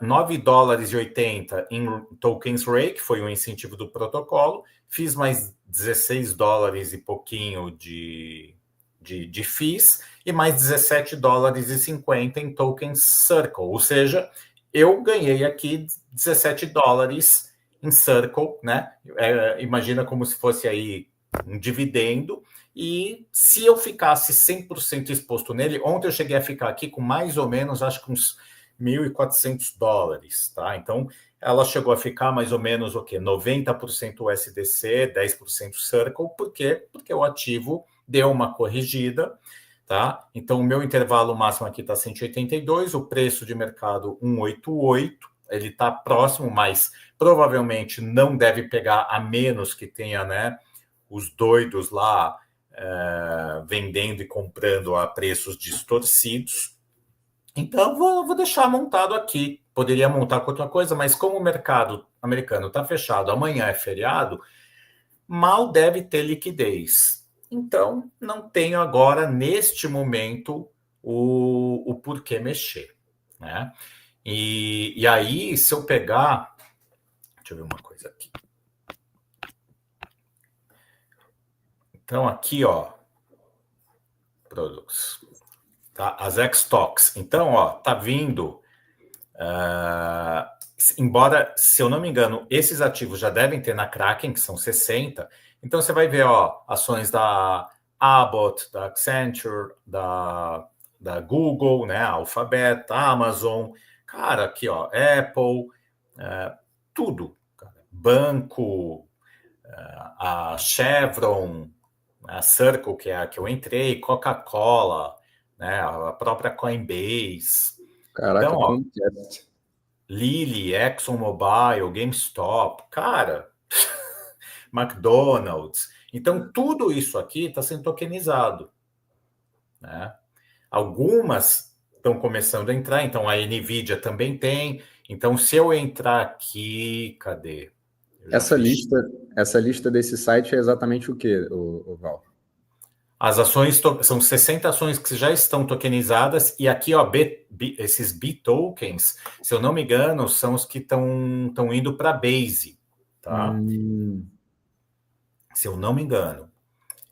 $9,80 em tokens Ray, que foi um incentivo do protocolo, fiz mais $16 e pouquinho de FIIs e mais $17,50 em tokens Circle, ou seja, eu ganhei aqui $17 em Circle, né? Imagina como se fosse aí um dividendo, e se eu ficasse 100% exposto nele, ontem eu cheguei a ficar aqui com mais ou menos, acho que uns $1.400, tá? Então, ela chegou a ficar mais ou menos, 90% USDC, 10% Circle, por quê? Porque o ativo deu uma corrigida, tá? Então, o meu intervalo máximo aqui está 182, o preço de mercado 188, ele está próximo, mas provavelmente não deve pegar, a menos que tenha, né, os doidos lá vendendo e comprando a preços distorcidos. Então, vou deixar montado aqui. Poderia montar com outra coisa, mas como o mercado americano está fechado, amanhã é feriado, mal deve ter liquidez. Então, não tenho agora, neste momento, o porquê mexer, né? E aí, se eu pegar... Deixa eu ver uma coisa aqui. Então, aqui, ó, produtos, tá? As Xtox. Então, ó, tá vindo, embora, se eu não me engano, esses ativos já devem ter na Kraken, que são 60. Então, você vai ver, ó, ações da Abbott, da Accenture, da Google, né, Alphabet, Amazon, cara, aqui, ó, Apple, tudo, cara. Banco, a Chevron, a Circle, que é a que eu entrei, Coca-Cola, né, a própria Coinbase. Caraca, então, ó, Lilly, ExxonMobil, GameStop, cara, McDonald's. Então, tudo isso aqui está sendo tokenizado, né? Algumas estão começando a entrar, então a NVIDIA também tem. Então, se eu entrar aqui, cadê? Essa lista desse site é exatamente o que, o Val? As ações são 60 ações que já estão tokenizadas, e aqui, ó, esses B-tokens, se eu não me engano, são os que estão indo para a Base, tá? Se eu não me engano.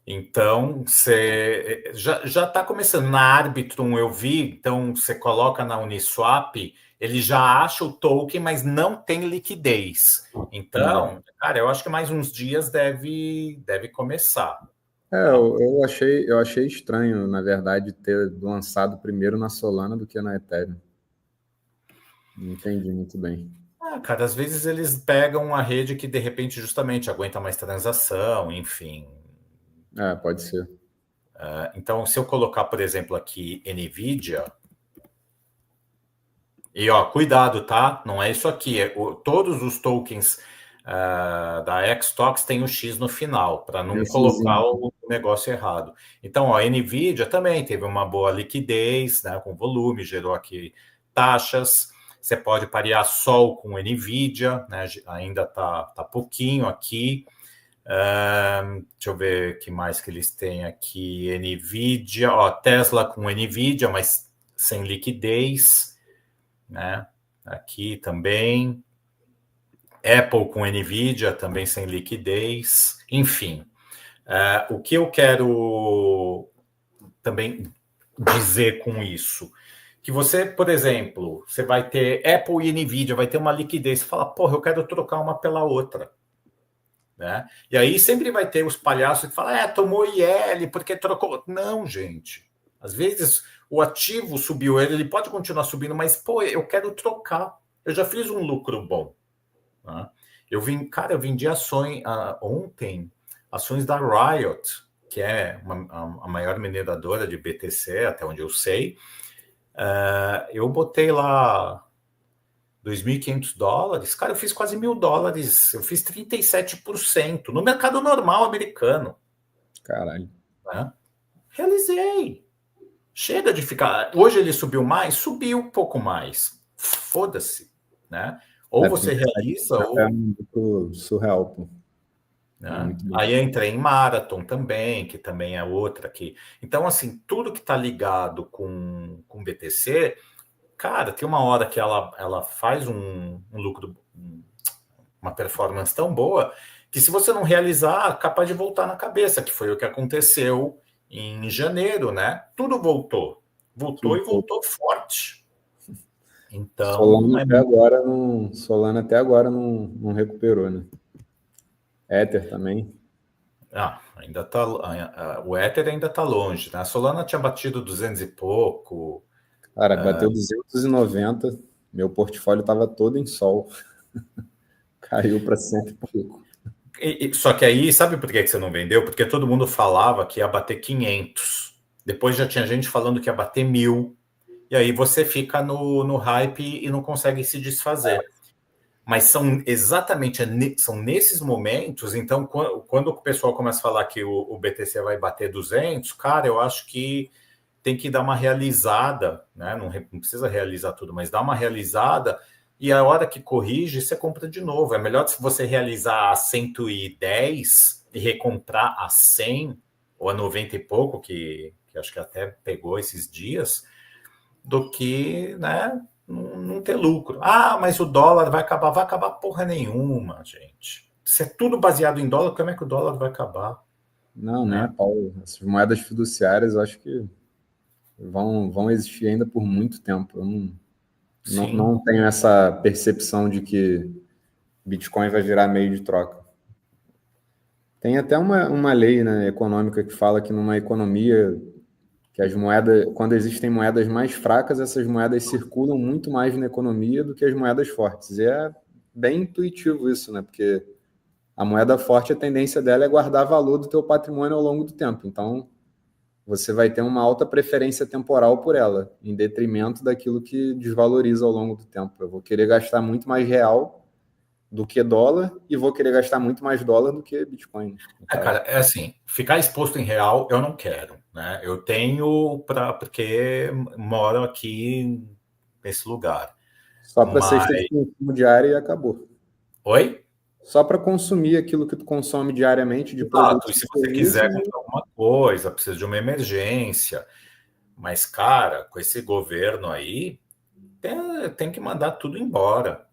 Então, você já está começando. Na Arbitrum eu vi, então você coloca na Uniswap, ele já acha o token, mas não tem liquidez. Então, cara, eu acho que mais uns dias deve começar. Eu achei estranho, na verdade, ter lançado primeiro na Solana do que na Ethereum. Não entendi muito bem. Cara, às vezes eles pegam uma rede que, de repente, justamente aguenta mais transação, enfim. Pode ser. Então, se eu colocar, por exemplo, aqui NVIDIA, e ó, cuidado, tá? Não é isso aqui. Todos os tokens da Xtox tem o X no final, para não Sim. colocar o negócio errado. Então, ó, a NVIDIA também teve uma boa liquidez, né, com volume, gerou aqui taxas. Você pode parear Sol com NVIDIA, né, ainda tá pouquinho aqui. Deixa eu ver o que mais que eles têm aqui. NVIDIA, ó, Tesla com NVIDIA, mas sem liquidez, né? Aqui também. Apple com NVIDIA, também sem liquidez. Enfim, o que eu quero também dizer com isso? Que você, por exemplo, você vai ter Apple e NVIDIA, vai ter uma liquidez. Você fala, porra, eu quero trocar uma pela outra. Né? E aí sempre vai ter os palhaços que falam, tomou IL porque trocou. Não, gente. Às vezes o ativo subiu, ele pode continuar subindo, mas, pô, eu quero trocar. Eu já fiz um lucro bom. Né? Eu vendi ações ontem, ações da Riot, que é a maior mineradora de BTC, até onde eu sei. Eu botei lá $2.500, cara, eu fiz quase $1.000, eu fiz 37% no mercado normal americano. Caralho. Né? Realizei. Chega de ficar. Hoje ele subiu mais? Subiu um pouco mais. Foda-se. Né? Ou você realiza, ou. É muito surreal, pô. Né? Aí entrei em Marathon também, que também é outra aqui. Então, assim, tudo que está ligado com BTC, cara, tem uma hora que ela faz um lucro, uma performance tão boa, que se você não realizar, capaz de voltar na cabeça, que foi o que aconteceu em janeiro, né? Tudo voltou. Voltou e voltou forte. Então, Solana até agora não recuperou, né? Ether também. Ainda tá. O Ether ainda tá longe, né? A Solana tinha batido 200 e pouco. Cara, bateu 290. Meu portfólio estava todo em sol. Caiu para 100 e pouco. Só que aí, sabe por que você não vendeu? Porque todo mundo falava que ia bater 500. Depois já tinha gente falando que ia bater 1.000. E aí você fica no hype e não consegue se desfazer. Mas são exatamente são nesses momentos. Então, quando o pessoal começa a falar que o BTC vai bater 200, cara, eu acho que tem que dar uma realizada, né? Não precisa realizar tudo, mas dar uma realizada. E a hora que corrige, você compra de novo. É melhor se você realizar a 110 e recomprar a 100 ou a 90 e pouco, que acho que até pegou esses dias, do que, né, não ter lucro. Mas o dólar vai acabar porra nenhuma, gente. Se é tudo baseado em dólar, como é que o dólar vai acabar? Não, né, Paulo? Essas moedas fiduciárias, eu acho que vão existir ainda por muito tempo. Eu não tenho essa percepção de que Bitcoin vai virar meio de troca. Tem até uma lei, né, econômica que fala que numa economia que as moedas, quando existem moedas mais fracas, essas moedas circulam muito mais na economia do que as moedas fortes. E é bem intuitivo isso, né? Porque a moeda forte, a tendência dela é guardar valor do teu patrimônio ao longo do tempo. Então, você vai ter uma alta preferência temporal por ela, em detrimento daquilo que desvaloriza ao longo do tempo. Eu vou querer gastar muito mais real do que dólar e vou querer gastar muito mais dólar do que Bitcoin. Cara, é assim, ficar exposto em real eu não quero, né? Eu tenho porque moro aqui nesse lugar. Só para cesta de consumo diária e acabou. Oi? Só para consumir aquilo que tu consome diariamente de Exato, produtos e se e você serviços. quiser comprar alguma coisa, precisa de uma emergência. Mas, cara, com esse governo aí, tem que mandar tudo embora.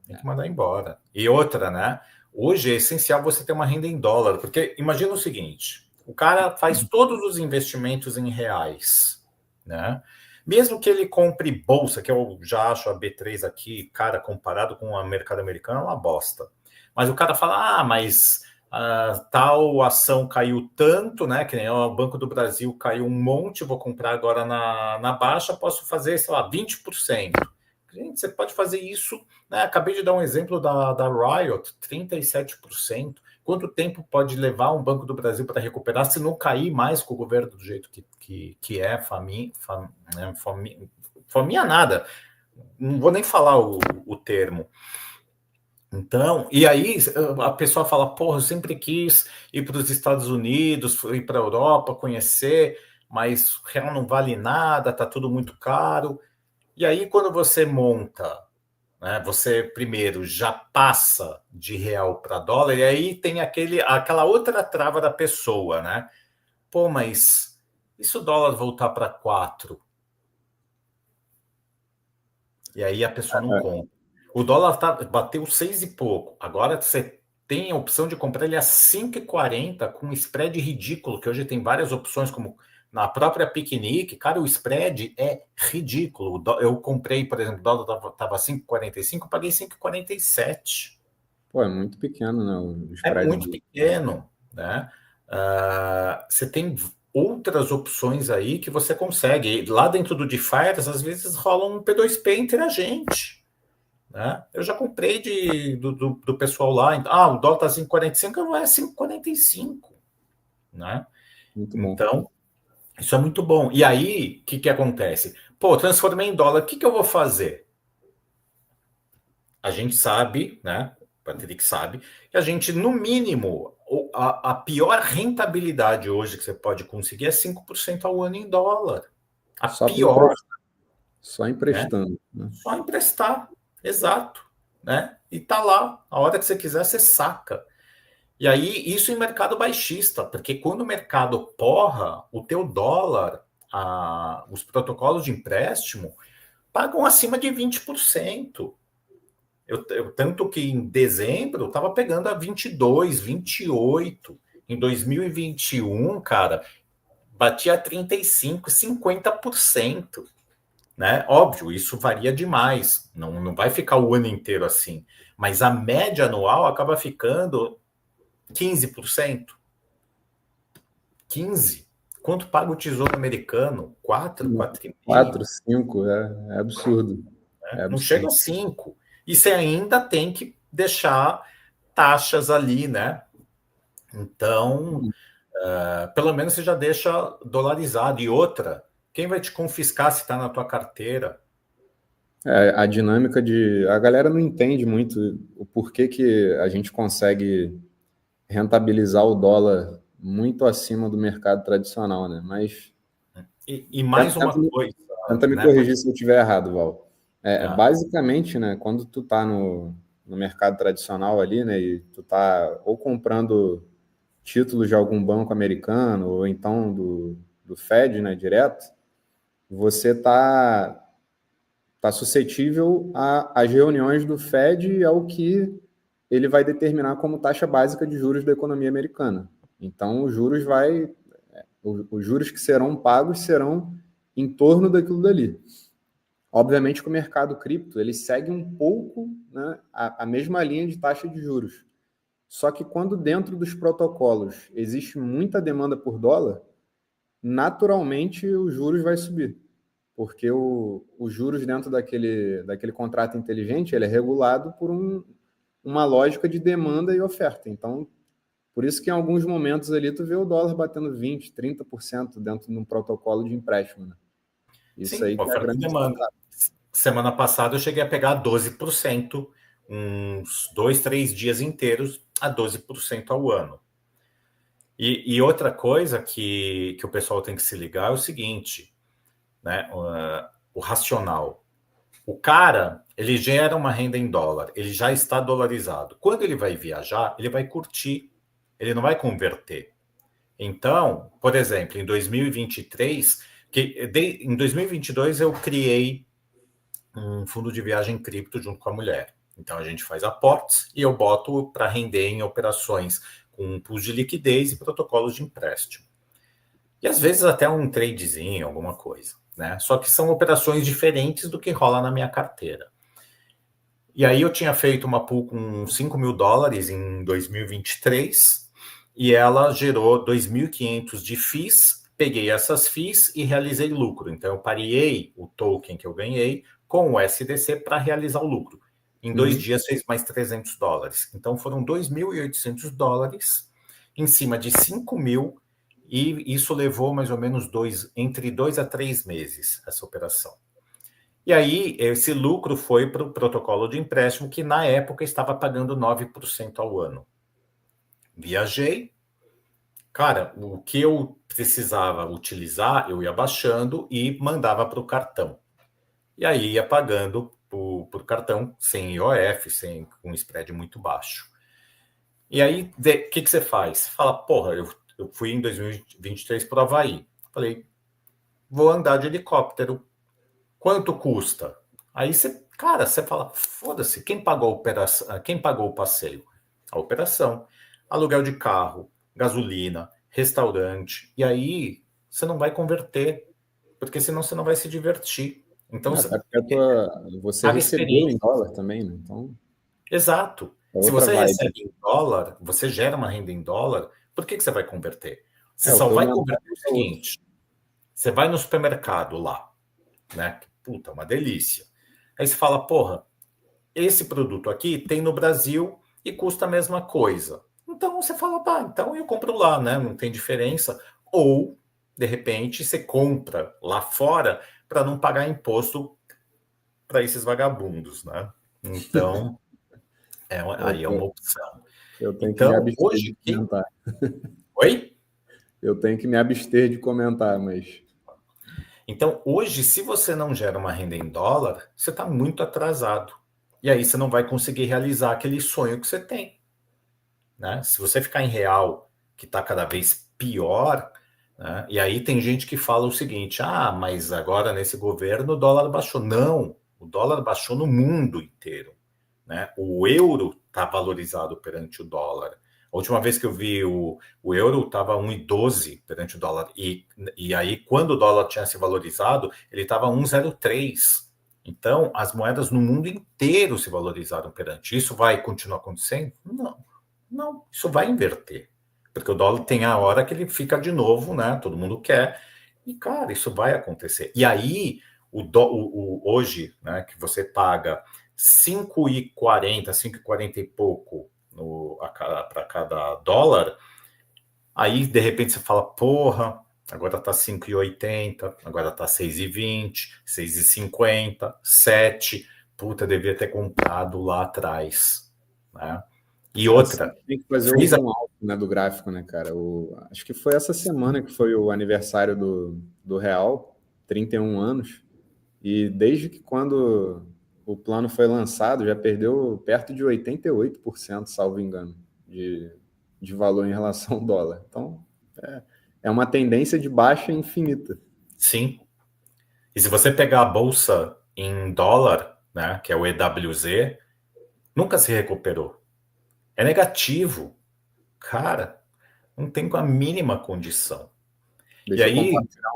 Tem que mandar embora. E outra, né? Hoje é essencial você ter uma renda em dólar, porque imagina o seguinte: o cara faz todos os investimentos em reais, né? Mesmo que ele compre bolsa, que eu já acho a B3 aqui, cara, comparado com o mercado americano, é uma bosta. Mas o cara fala, mas tal ação caiu tanto, né? Que nem o Banco do Brasil caiu um monte, vou comprar agora na baixa, posso fazer, sei lá, 20%. Gente, você pode fazer isso, né? Acabei de dar um exemplo da Riot, 37%. Quanto tempo pode levar um Banco do Brasil para recuperar se não cair mais com o governo do jeito que é, faminha nada. Não vou nem falar o termo. Então, e aí a pessoa fala, porra, eu sempre quis ir para os Estados Unidos, ir para a Europa, conhecer, mas o real não vale nada, tá tudo muito caro. E aí, quando você monta, né, você primeiro já passa de real para dólar, e aí tem aquela outra trava da pessoa, né? Pô, mas e se o dólar voltar para 4? E aí a pessoa não compra. O dólar bateu 6 e pouco. Agora você tem a opção de comprar ele a 5,40 com um spread ridículo, que hoje tem várias opções, como na própria Piquenique. Cara, o spread é ridículo. Eu comprei, por exemplo, o dólar estava 5,45, paguei 5,47. Pô, é muito pequeno, né? O É spread muito do... pequeno, né? Você tem outras opções aí que você consegue. E lá dentro do DeFi, às vezes rola um P2P entre a gente, né? Eu já comprei do pessoal lá. O dólar está 5,45, não é 5,45, né? Muito bom. Então, isso é muito bom. E aí, o que acontece? Pô, transformei em dólar, o que eu vou fazer? A gente sabe, né? O Patrick sabe, que a gente, no mínimo, a pior rentabilidade hoje que você pode conseguir é 5% ao ano em dólar. A Só para pior, emprestar, só né? emprestando, né? Só emprestar, exato, né? E tá lá, a hora que você quiser, você saca. E aí, isso em mercado baixista, porque quando o mercado porra, o teu dólar, os protocolos de empréstimo pagam acima de 20%. Tanto que em dezembro estava pegando a 22, 28. Em 2021, cara, batia 35, 50%. Né? Óbvio, isso varia demais. Não vai ficar o ano inteiro assim. Mas a média anual acaba ficando 15%. 15%. Quanto paga o Tesouro Americano? 4, 4,5%. 4, 5, é absurdo. É Não chega absurdo. a 5. E você ainda tem que deixar taxas ali, né? Então, pelo menos você já deixa dolarizado. E outra, quem vai te confiscar se está na tua carteira? A dinâmica de... A galera não entende muito o porquê que a gente consegue rentabilizar o dólar muito acima do mercado tradicional, né? Mas E mais uma coisa, tenta me né? corrigir se eu estiver errado, Val. Tá. Basicamente, né, quando tu tá no mercado tradicional ali, né, e tu tá ou comprando títulos de algum banco americano, ou então do Fed, né, direto, você tá suscetível às reuniões do Fed e ao que ele vai determinar como taxa básica de juros da economia americana. Então, os juros que serão pagos serão em torno daquilo dali. Obviamente que o mercado cripto ele segue um pouco, né, a mesma linha de taxa de juros. Só que quando dentro dos protocolos existe muita demanda por dólar, naturalmente os juros vai subir. Porque os juros dentro daquele contrato inteligente ele é regulado por uma lógica de demanda e oferta. Então, por isso que em alguns momentos ali tu vê o dólar batendo 20%, 30% dentro de um protocolo de empréstimo. Né? Isso Sim, aí que é a oferta e grande demanda. sacada. Semana passada eu cheguei a pegar 12%, uns 2, 3 dias inteiros a 12% ao ano. E outra coisa que o pessoal tem que se ligar é o seguinte, né? O racional. O cara, ele gera uma renda em dólar, ele já está dolarizado. Quando ele vai viajar, ele vai curtir, ele não vai converter. Então, por exemplo, em 2023, em 2022 eu criei um fundo de viagem cripto junto com a mulher. Então a gente faz aportes e eu boto para render em operações com pools de liquidez e protocolos de empréstimo. E às vezes até um tradezinho, alguma coisa, né? Só que são operações diferentes do que rola na minha carteira. E aí eu tinha feito uma pool com US$ 5.000 em 2023 e ela gerou 2.500 de FIIs, peguei essas FIIs e realizei lucro. Então eu pareei o token que eu ganhei com o SDC para realizar o lucro. Em 2 dias fez mais US$ 300. Então foram US$ 2.800 em cima de 5.000 e isso levou mais ou menos entre 2 a 3 meses essa operação. E aí, esse lucro foi para o protocolo de empréstimo, que na época estava pagando 9% ao ano. Viajei, cara, o que eu precisava utilizar, eu ia baixando e mandava para o cartão. E aí ia pagando por cartão, sem IOF, sem um spread muito baixo. E aí, o que você faz? Você fala, porra, eu fui em 2023 para o Havaí. Falei, vou andar de helicóptero. Quanto custa? Aí você, cara, você fala, foda-se, quem pagou a operação, quem pagou o passeio? A operação, aluguel de carro, gasolina, restaurante. E aí você não vai converter, porque senão você não vai se divertir. Então, Até porque você paga recebeu em experiência. dólar também, né? Então, Exato. é Se outra você vibe. recebe em dólar, você gera uma renda em dólar, por que você vai converter? Você O só teu vai mental converter o é outro. seguinte: você vai no supermercado lá, né? Puta, uma delícia. Aí você fala, porra, esse produto aqui tem no Brasil e custa a mesma coisa. Então você fala, pá, então eu compro lá, né? Não tem diferença. Ou, de repente, você compra lá fora para não pagar imposto para esses vagabundos, né? Então, Eu, aí é uma eu, opção. eu tenho que me Então, abster de hoje. comentar. Oi? Eu tenho que me abster de comentar, mas Então, hoje, se você não gera uma renda em dólar, você está muito atrasado. E aí você não vai conseguir realizar aquele sonho que você tem, né? Se você ficar em real, que está cada vez pior, né? E aí tem gente que fala o seguinte: ah, mas agora nesse governo o dólar baixou. Não, o dólar baixou no mundo inteiro, né? O euro está valorizado perante o dólar. A última vez que eu vi o euro estava 1,12 perante o dólar. E aí, quando o dólar tinha se valorizado, ele estava 1,03. Então, as moedas no mundo inteiro se valorizaram perante. Isso vai continuar acontecendo? Não. Não, isso vai inverter. Porque o dólar tem a hora que ele fica de novo, né? Todo mundo quer. E, cara, isso vai acontecer. E aí, hoje, né, que você paga 5,40, 5,40 e pouco para cada dólar, aí, de repente, você fala, porra, agora tá 5,80, agora tá 6,20, 6,50, 7. Puta, devia ter comprado lá atrás, né? E sempre outra, tem que fazer o fez a... zoom out, né, do gráfico, né, cara? Acho que foi essa semana que foi o aniversário do Real, 31 anos, e desde que quando o plano foi lançado, já perdeu perto de 88%, salvo engano, de valor em relação ao dólar. Então, é uma tendência de baixa infinita. Sim. E se você pegar a bolsa em dólar, né, que é o EWZ, nunca se recuperou. É negativo. Cara, não tem com a mínima condição. E Deixa eu aí, compartilhar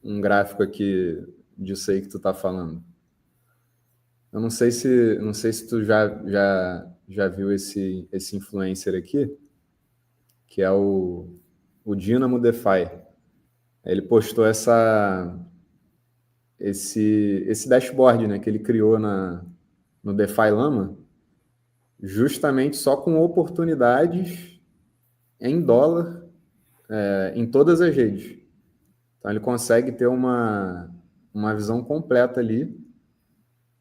um gráfico aqui disso aí que tu tá falando. Eu não sei se tu já viu esse influencer aqui, que é o Dynamo DeFi. Ele postou esse dashboard, né, que ele criou no DeFi Lama, justamente só com oportunidades em dólar, em todas as redes. Então ele consegue ter uma visão completa ali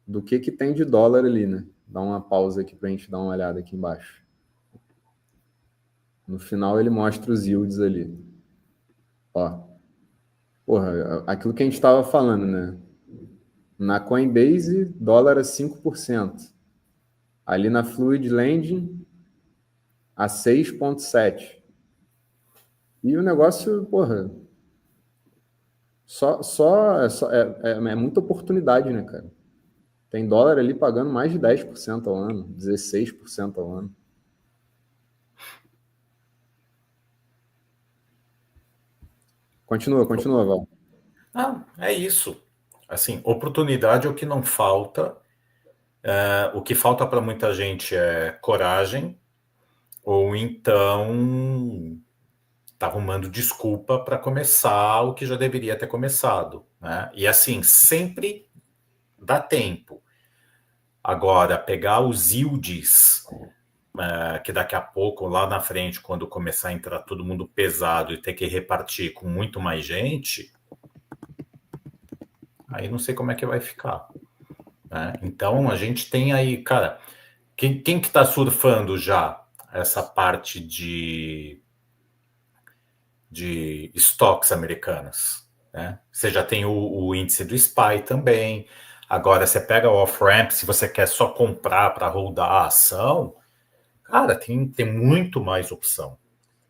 do que tem de dólar ali, né? Dá uma pausa aqui para a gente dar uma olhada aqui embaixo. No final ele mostra os yields ali. Ó, porra, aquilo que a gente estava falando, né? Na Coinbase, dólar a 5%. Ali na Fluid Lending, a 6,7%. E o negócio, porra, é muita oportunidade, né, cara? Tem dólar ali pagando mais de 10% ao ano, 16% ao ano. Continua, Val. é isso. Assim, oportunidade é o que não falta. O que falta para muita gente é coragem, ou então tá arrumando desculpa para começar o que já deveria ter começado, né? E assim, sempre dá tempo. Agora, pegar os yields, que daqui a pouco, lá na frente, quando começar a entrar todo mundo pesado e ter que repartir com muito mais gente, aí não sei como é que vai ficar. Né? Então, a gente tem aí, cara, quem que está surfando já essa parte de estoques americanas? Né? Você já tem o índice do SPY também. Agora, você pega o off-ramp, se você quer só comprar para holdar a ação, cara, tem muito mais opção.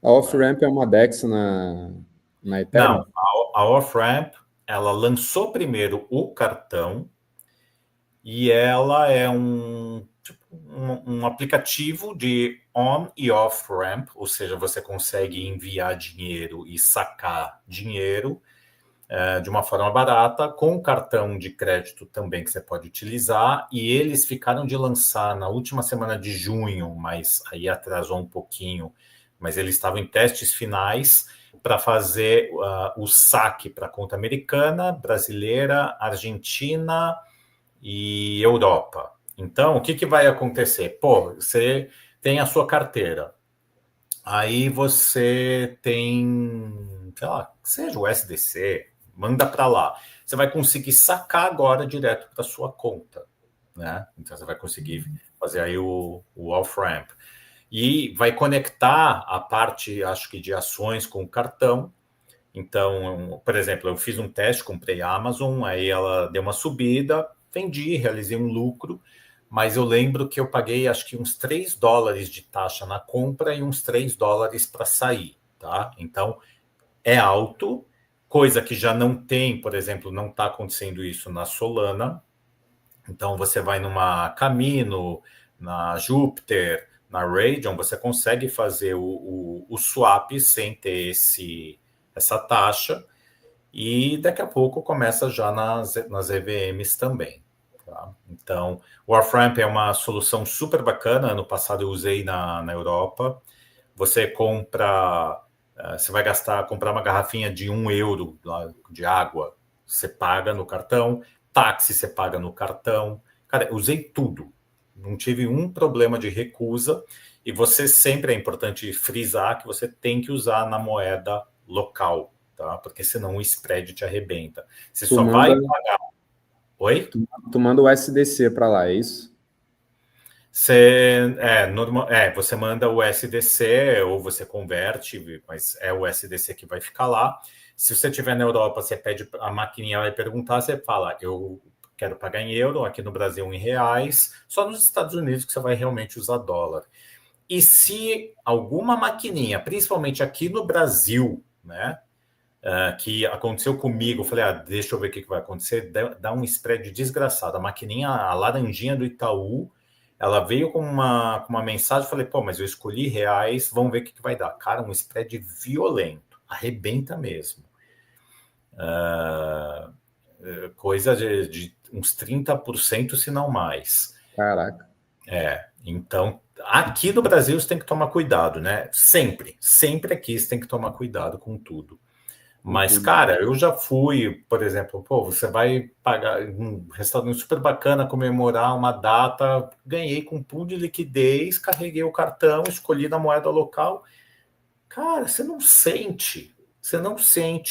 A off-ramp é uma DEX na Ethereum? Não, a off-ramp, ela lançou primeiro o cartão e ela é um aplicativo de on e off ramp, ou seja, você consegue enviar dinheiro e sacar dinheiro de uma forma barata, com cartão de crédito também que você pode utilizar, e eles ficaram de lançar na última semana de junho, mas aí atrasou um pouquinho, mas eles estavam em testes finais para fazer o saque para conta americana, brasileira, argentina e Europa. Então, o que vai acontecer? Pô, você tem a sua carteira, aí você tem, sei lá, seja o SDC, manda para lá. Você vai conseguir sacar agora direto para sua conta, né? Então, você vai conseguir fazer aí o off-ramp. E vai conectar a parte, acho que, de ações com o cartão. Então, por exemplo, eu fiz um teste, comprei a Amazon, aí ela deu uma subida, vendi, realizei um lucro, mas eu lembro que eu paguei acho que uns $3 de taxa na compra e uns $3 para sair, tá? Então, é alto, coisa que já não tem, por exemplo, não está acontecendo isso na Solana. Então, você vai numa Camino, na Júpiter, na Radion, você consegue fazer o swap sem ter essa taxa, e daqui a pouco começa já nas EVMs também. Tá? Então, o off-ramp é uma solução super bacana. Ano passado eu usei na Europa. Você compra, você vai comprar uma garrafinha de €1 de água, você paga no cartão, táxi você paga no cartão. Cara, eu usei tudo. Não tive um problema de recusa, e você sempre, é importante frisar que você tem que usar na moeda local, tá? Porque senão o spread te arrebenta. Você só vai pagar. Oi? Tu manda o SDC para lá, é isso? Você manda o SDC ou você converte, mas é o SDC que vai ficar lá. Se você estiver na Europa, você pede, a maquininha vai perguntar, você fala, eu quero pagar em euro, aqui no Brasil em reais, só nos Estados Unidos que você vai realmente usar dólar. E se alguma maquininha, principalmente aqui no Brasil, né, que aconteceu comigo, eu falei, deixa eu ver o que vai acontecer, dá um spread desgraçado. A maquininha, a laranjinha do Itaú, ela veio com uma mensagem, falei, pô, mas eu escolhi reais, vamos ver o que vai dar. Cara, um spread violento, arrebenta mesmo. Coisa de uns 30%, se não mais. Caraca. Então, aqui no Brasil você tem que tomar cuidado, né? Sempre aqui você tem que tomar cuidado com tudo. Mas, cara, eu já fui, por exemplo, pô, você vai pagar um restaurante super bacana, comemorar uma data, ganhei com pool de liquidez, carreguei o cartão, escolhi na moeda local. Cara, você não sente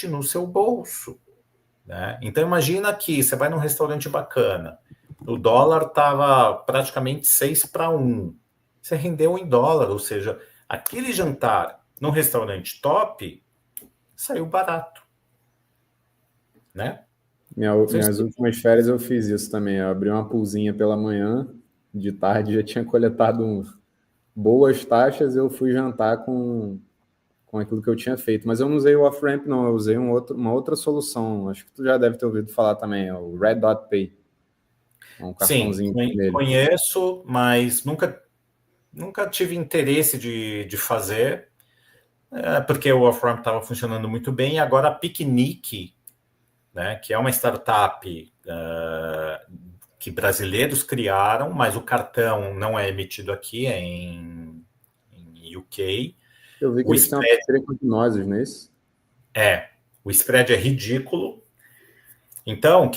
no seu bolso, né? Então, imagina que você vai num restaurante bacana, o dólar estava praticamente 6-1, você rendeu em dólar, ou seja, aquele jantar num restaurante top saiu barato, né? Minhas últimas férias eu fiz isso também. Eu abri uma poolzinha pela manhã, de tarde já tinha coletado boas taxas, eu fui jantar com aquilo que eu tinha feito. Mas eu não usei o off-ramp, não. Eu usei uma outra solução. Acho que tu já deve ter ouvido falar também, é o Red Dot Pay. É um cartãozinho Sim, conheço, mas nunca tive interesse de fazer, porque o off-ramp estava funcionando muito bem. E agora a Picnic, né, que é uma startup que brasileiros criaram, mas o cartão não é emitido aqui, é em UK. Eu vi que eles têm uma parceria com Hipnosis, não é isso? O spread é ridículo. Então,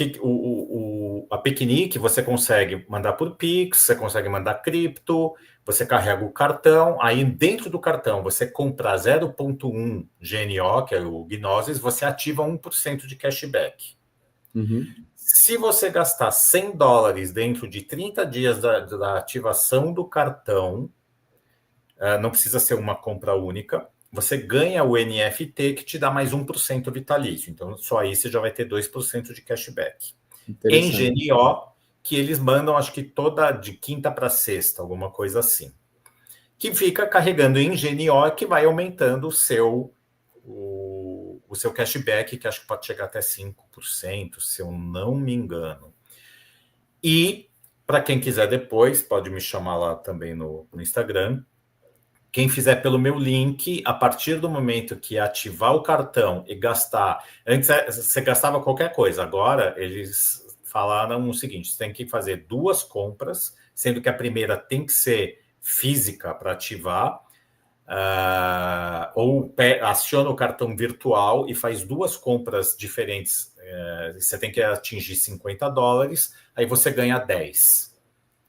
a Picnic você consegue mandar por Pix, você consegue mandar cripto, você carrega o cartão, aí dentro do cartão você compra 0,1 GNO, que é o Gnosis, você ativa 1% de cashback. Uhum. Se você gastar $100 dentro de 30 dias da ativação do cartão, não precisa ser uma compra única, você ganha o NFT que te dá mais 1% vitalício. Então, só aí você já vai ter 2% de cashback. Em GNO, que eles mandam, acho que toda de quinta para sexta, alguma coisa assim. Que fica carregando em GNO, que vai aumentando o seu cashback, que acho que pode chegar até 5%, se eu não me engano. E, para quem quiser depois, pode me chamar lá também no Instagram. Quem fizer pelo meu link, a partir do momento que ativar o cartão e gastar... Antes você gastava qualquer coisa, agora eles falaram o seguinte, você tem que fazer 2 compras, sendo que a primeira tem que ser física para ativar, ou aciona o cartão virtual e faz 2 compras diferentes. Você tem que atingir $50, aí você ganha 10.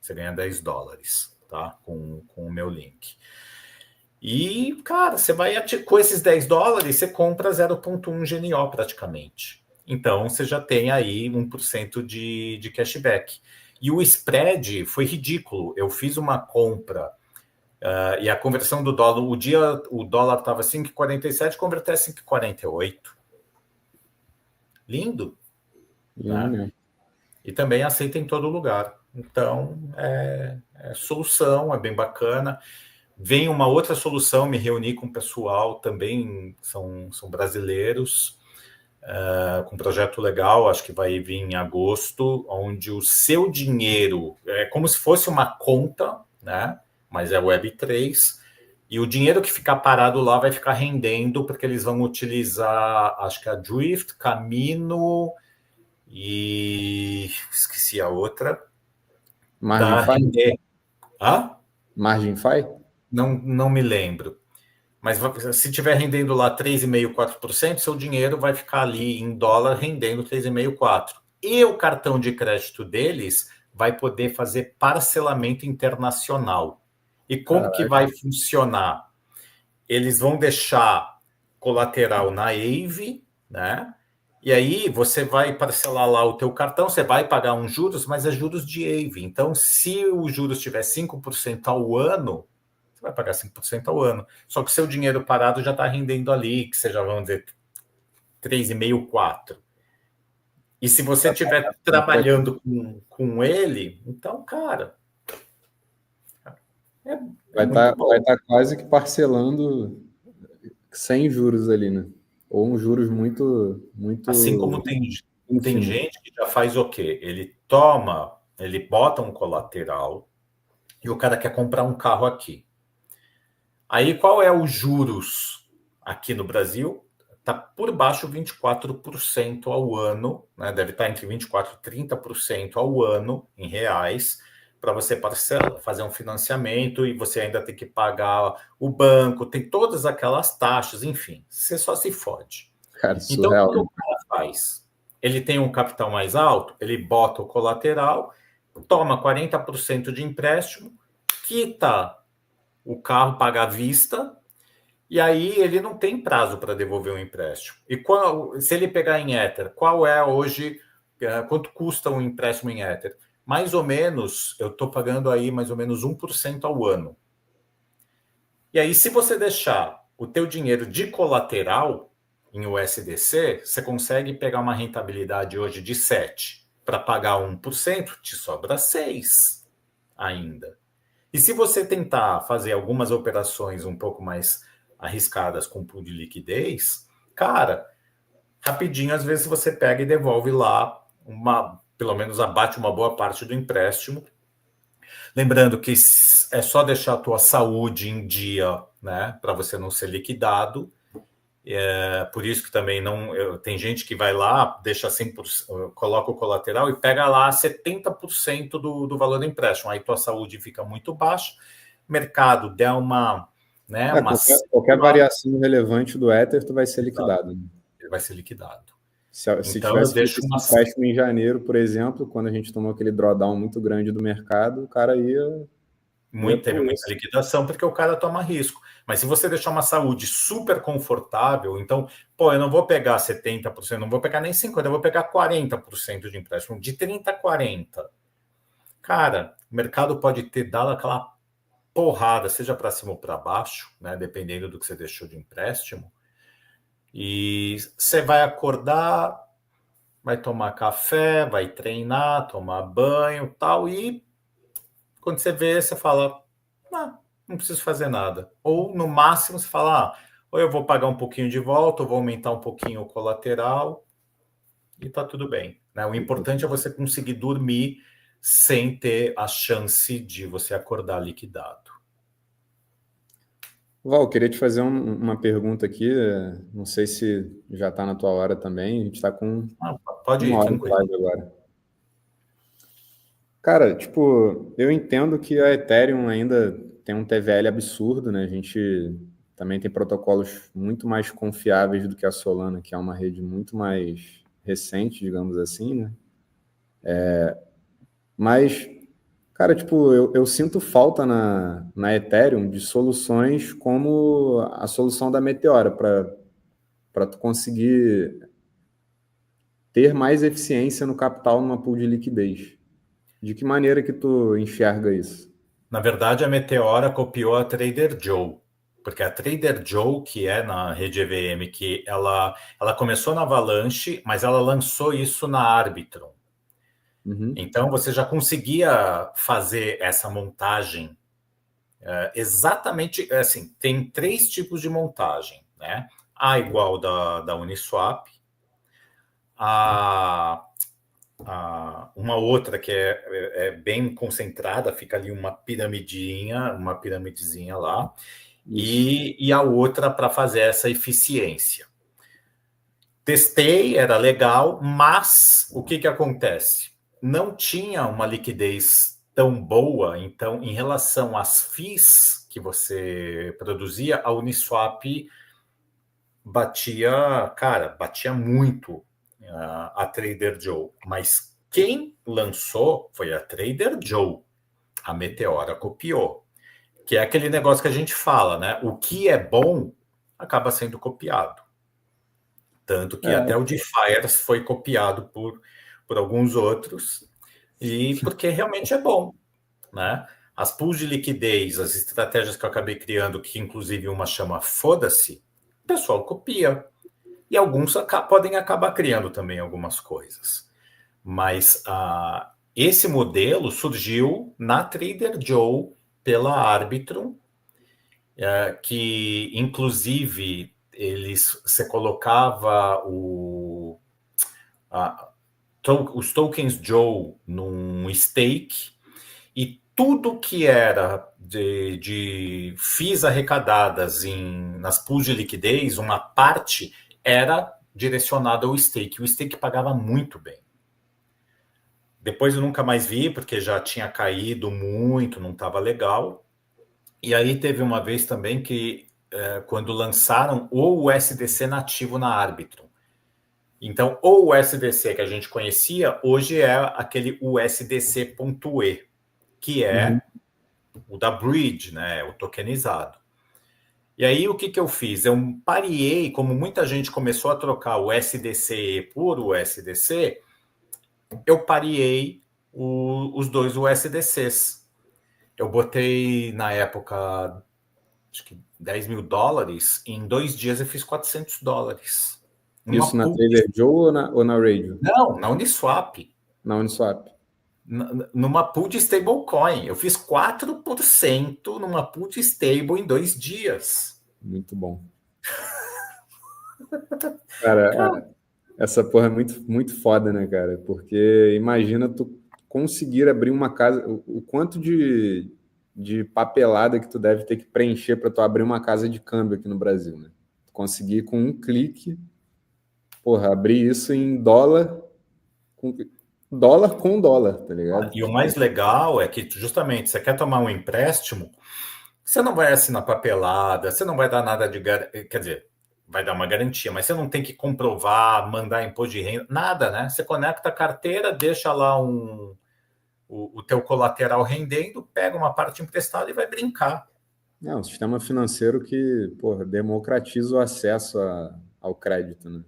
Você ganha $10, tá? Com o meu link. E, cara, você vai com esses $10, você compra 0,1 GNO praticamente. Então, você já tem aí 1% de cashback. E o spread foi ridículo. Eu fiz uma compra e a conversão do dólar, o dólar estava 5,47, converteu a 5,48. Lindo. Lindo, né? E também aceita em todo lugar. Então, é solução, é bem bacana. Vem uma outra solução, me reuni com o pessoal, também são brasileiros, com um projeto legal, acho que vai vir em agosto, onde o seu dinheiro é como se fosse uma conta, né? Mas é Web3, e o dinheiro que ficar parado lá vai ficar rendendo, porque eles vão utilizar, acho que a Drift, Camino e esqueci a outra. MarginFi? MarginFi? Não me lembro. Mas se estiver rendendo lá 3,5%, 4%, seu dinheiro vai ficar ali em dólar rendendo 3,5%, 4%. E o cartão de crédito deles vai poder fazer parcelamento internacional. E como que vai funcionar? Eles vão deixar colateral na Aave, né? E aí você vai parcelar lá o teu cartão, você vai pagar uns juros, mas é juros de Aave. Então, se o juros tiver 5% ao ano, você vai pagar 5% ao ano. Só que o seu dinheiro parado já está rendendo ali, que seja, vamos dizer, 3,5%, 4%. E se você estiver trabalhando com ele, então, cara... vai estar quase que parcelando sem juros ali, né? Ou uns juros muito... Assim como tem gente que já faz o quê? Ele bota um colateral e o cara quer comprar um carro aqui. Aí, qual é os juros aqui no Brasil? Está por baixo 24% ao ano, né? Deve estar entre 24% e 30% ao ano em reais, para você parcelar, fazer um financiamento e você ainda tem que pagar o banco, tem todas aquelas taxas, enfim, você só se fode. Cara, então, o que o cara faz? Ele tem um capital mais alto, ele bota o colateral, toma 40% de empréstimo, quita o carro, paga à vista, e aí ele não tem prazo para devolver o empréstimo. E se ele pegar em Ether, qual é hoje, quanto custa um empréstimo em Ether? Mais ou menos, eu estou pagando aí mais ou menos 1% ao ano. E aí, se você deixar o teu dinheiro de colateral em USDC, você consegue pegar uma rentabilidade hoje de 7%. Para pagar 1%, te sobra 6% ainda. E se você tentar fazer algumas operações um pouco mais arriscadas com pool de liquidez, cara, rapidinho, às vezes você pega e devolve lá, pelo menos abate uma boa parte do empréstimo. Lembrando que é só deixar a tua saúde em dia, né, para você não ser liquidado. Por isso que também tem gente que vai lá, deixa 100%, coloca o colateral e pega lá 70% do valor do empréstimo. Aí tua saúde fica muito baixa, mercado der uma... Né, qualquer variação relevante do Ether, tu vai ser liquidado. Ele vai ser liquidado. Se então, tivesse feito esse empréstimo em janeiro, por exemplo, quando a gente tomou aquele drawdown muito grande do mercado, o cara ia Teve muita liquidação porque o cara toma risco. Mas se você deixar uma saúde super confortável, então, pô, eu não vou pegar 70%, não vou pegar nem 50%, eu vou pegar 40% de empréstimo, de 30% a 40%. Cara, o mercado pode ter dado aquela porrada, seja para cima ou para baixo, né, dependendo do que você deixou de empréstimo, e você vai acordar, vai tomar café, vai treinar, tomar banho, tal, e quando você vê, você fala, ah, não preciso fazer nada. Ou, no máximo, você fala, ou eu vou pagar um pouquinho de volta, ou vou aumentar um pouquinho o colateral, e tá tudo bem. Né? O importante é você conseguir dormir sem ter a chance de você acordar liquidado. Val, queria te fazer uma pergunta aqui, não sei se já está na tua hora também, a gente está com Pode ir, uma hora de tranquilo. live agora. Cara, tipo, eu entendo que a Ethereum ainda tem um TVL absurdo, né? A gente também tem protocolos muito mais confiáveis do que a Solana, que é uma rede muito mais recente, digamos assim, né? Mas, cara, tipo, eu sinto falta na Ethereum de soluções como a solução da Meteora para tu conseguir ter mais eficiência no capital numa pool de liquidez. De que maneira que tu enxerga isso? Na verdade, a Meteora copiou a Trader Joe, porque a Trader Joe, que é na rede EVM, que ela começou na Avalanche, mas ela lançou isso na Arbitrum. Uhum. Então, você já conseguia fazer essa montagem exatamente, assim, tem 3 tipos de montagem, né? A igual da Uniswap, uma outra que é bem concentrada, fica ali uma piramidezinha lá, e a outra para fazer essa eficiência. Testei, era legal, mas o que acontece? Não tinha uma liquidez tão boa, então, em relação às FIIs que você produzia, a Uniswap batia muito a Trader Joe. Mas quem lançou foi a Trader Joe. A Meteora copiou. Que é aquele negócio que a gente fala, né? O que é bom acaba sendo copiado. Tanto que até o Defiers foi copiado por alguns outros, e porque realmente é bom, né? As pools de liquidez, as estratégias que eu acabei criando, que inclusive uma chama Foda-se, o pessoal copia. E alguns podem acabar criando também algumas coisas. Mas esse modelo surgiu na Trader Joe pela Arbitrum, que inclusive você colocava os tokens Joe num stake e tudo que era de FIIs arrecadadas nas pools de liquidez, uma parte era direcionada ao stake. O stake pagava muito bem. Depois eu nunca mais vi, porque já tinha caído muito, não estava legal. E aí teve uma vez também que, quando lançaram o USDC nativo na Arbitrum. Então, o USDC que a gente conhecia, hoje é aquele USDC.E, que é o da Bridge, né, o tokenizado. E aí, o que eu fiz? Eu pareei, como muita gente começou a trocar o USDC por USDC, eu pareei os dois USDCs. Eu botei, na época, acho que $10.000, e em 2 dias eu fiz $400. Isso na Trader Joe ou na Radio? Não, na Uniswap. Na Uniswap. Numa pool de stablecoin. Eu fiz 4% numa pool de stable em 2 dias. Muito bom. Cara, essa porra é muito, muito foda, né, cara? Porque imagina tu conseguir abrir uma casa, o quanto de papelada que tu deve ter que preencher para tu abrir uma casa de câmbio aqui no Brasil, né? Tu conseguir com um clique, porra, abrir isso em dólar com dólar, tá ligado? E o mais legal é que, justamente, você quer tomar um empréstimo, você não vai assinar papelada, você não vai dar nada de garantia, quer dizer, vai dar uma garantia, mas você não tem que comprovar, mandar imposto de renda, nada, né? Você conecta a carteira, deixa lá o teu colateral rendendo, pega uma parte emprestada e vai brincar. É um sistema financeiro que, porra, democratiza o acesso ao crédito, né?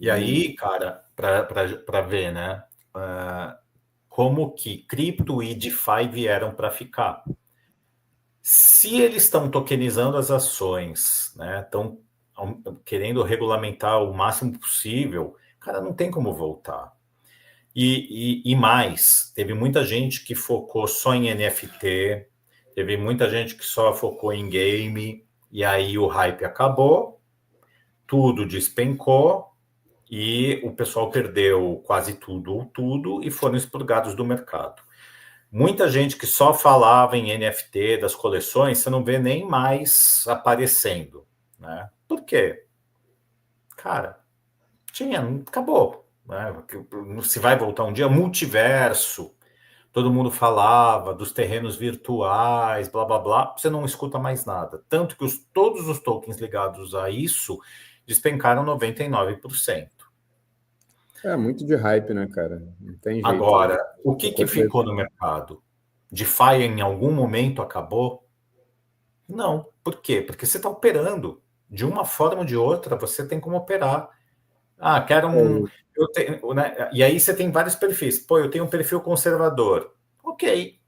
E Não, aí, cara, para ver, né? Como que cripto e DeFi vieram para ficar. Se eles estão tokenizando as ações, né? Estão querendo regulamentar o máximo possível, cara, não tem como voltar. E mais, teve muita gente que focou só em NFT, teve muita gente que só focou em game, e aí o hype acabou, tudo despencou, e o pessoal perdeu quase tudo e foram expurgados do mercado. Muita gente que só falava em NFT das coleções, você não vê nem mais aparecendo, né? Por quê? Cara, acabou, né? Se vai voltar um dia, multiverso, todo mundo falava dos terrenos virtuais, blá blá blá, você não escuta mais nada. Tanto que todos os tokens ligados a isso despencaram 99%. é muito de hype, né, cara? Não tem jeito. Agora, o A que coisa. ficou no mercado? DeFi em algum momento acabou? Não. Por quê? Porque você está operando. De uma forma ou de outra, você tem como operar. Ah, quero um. Eu tenho, né? E aí você tem vários perfis. Pô, eu tenho um perfil conservador. Ok.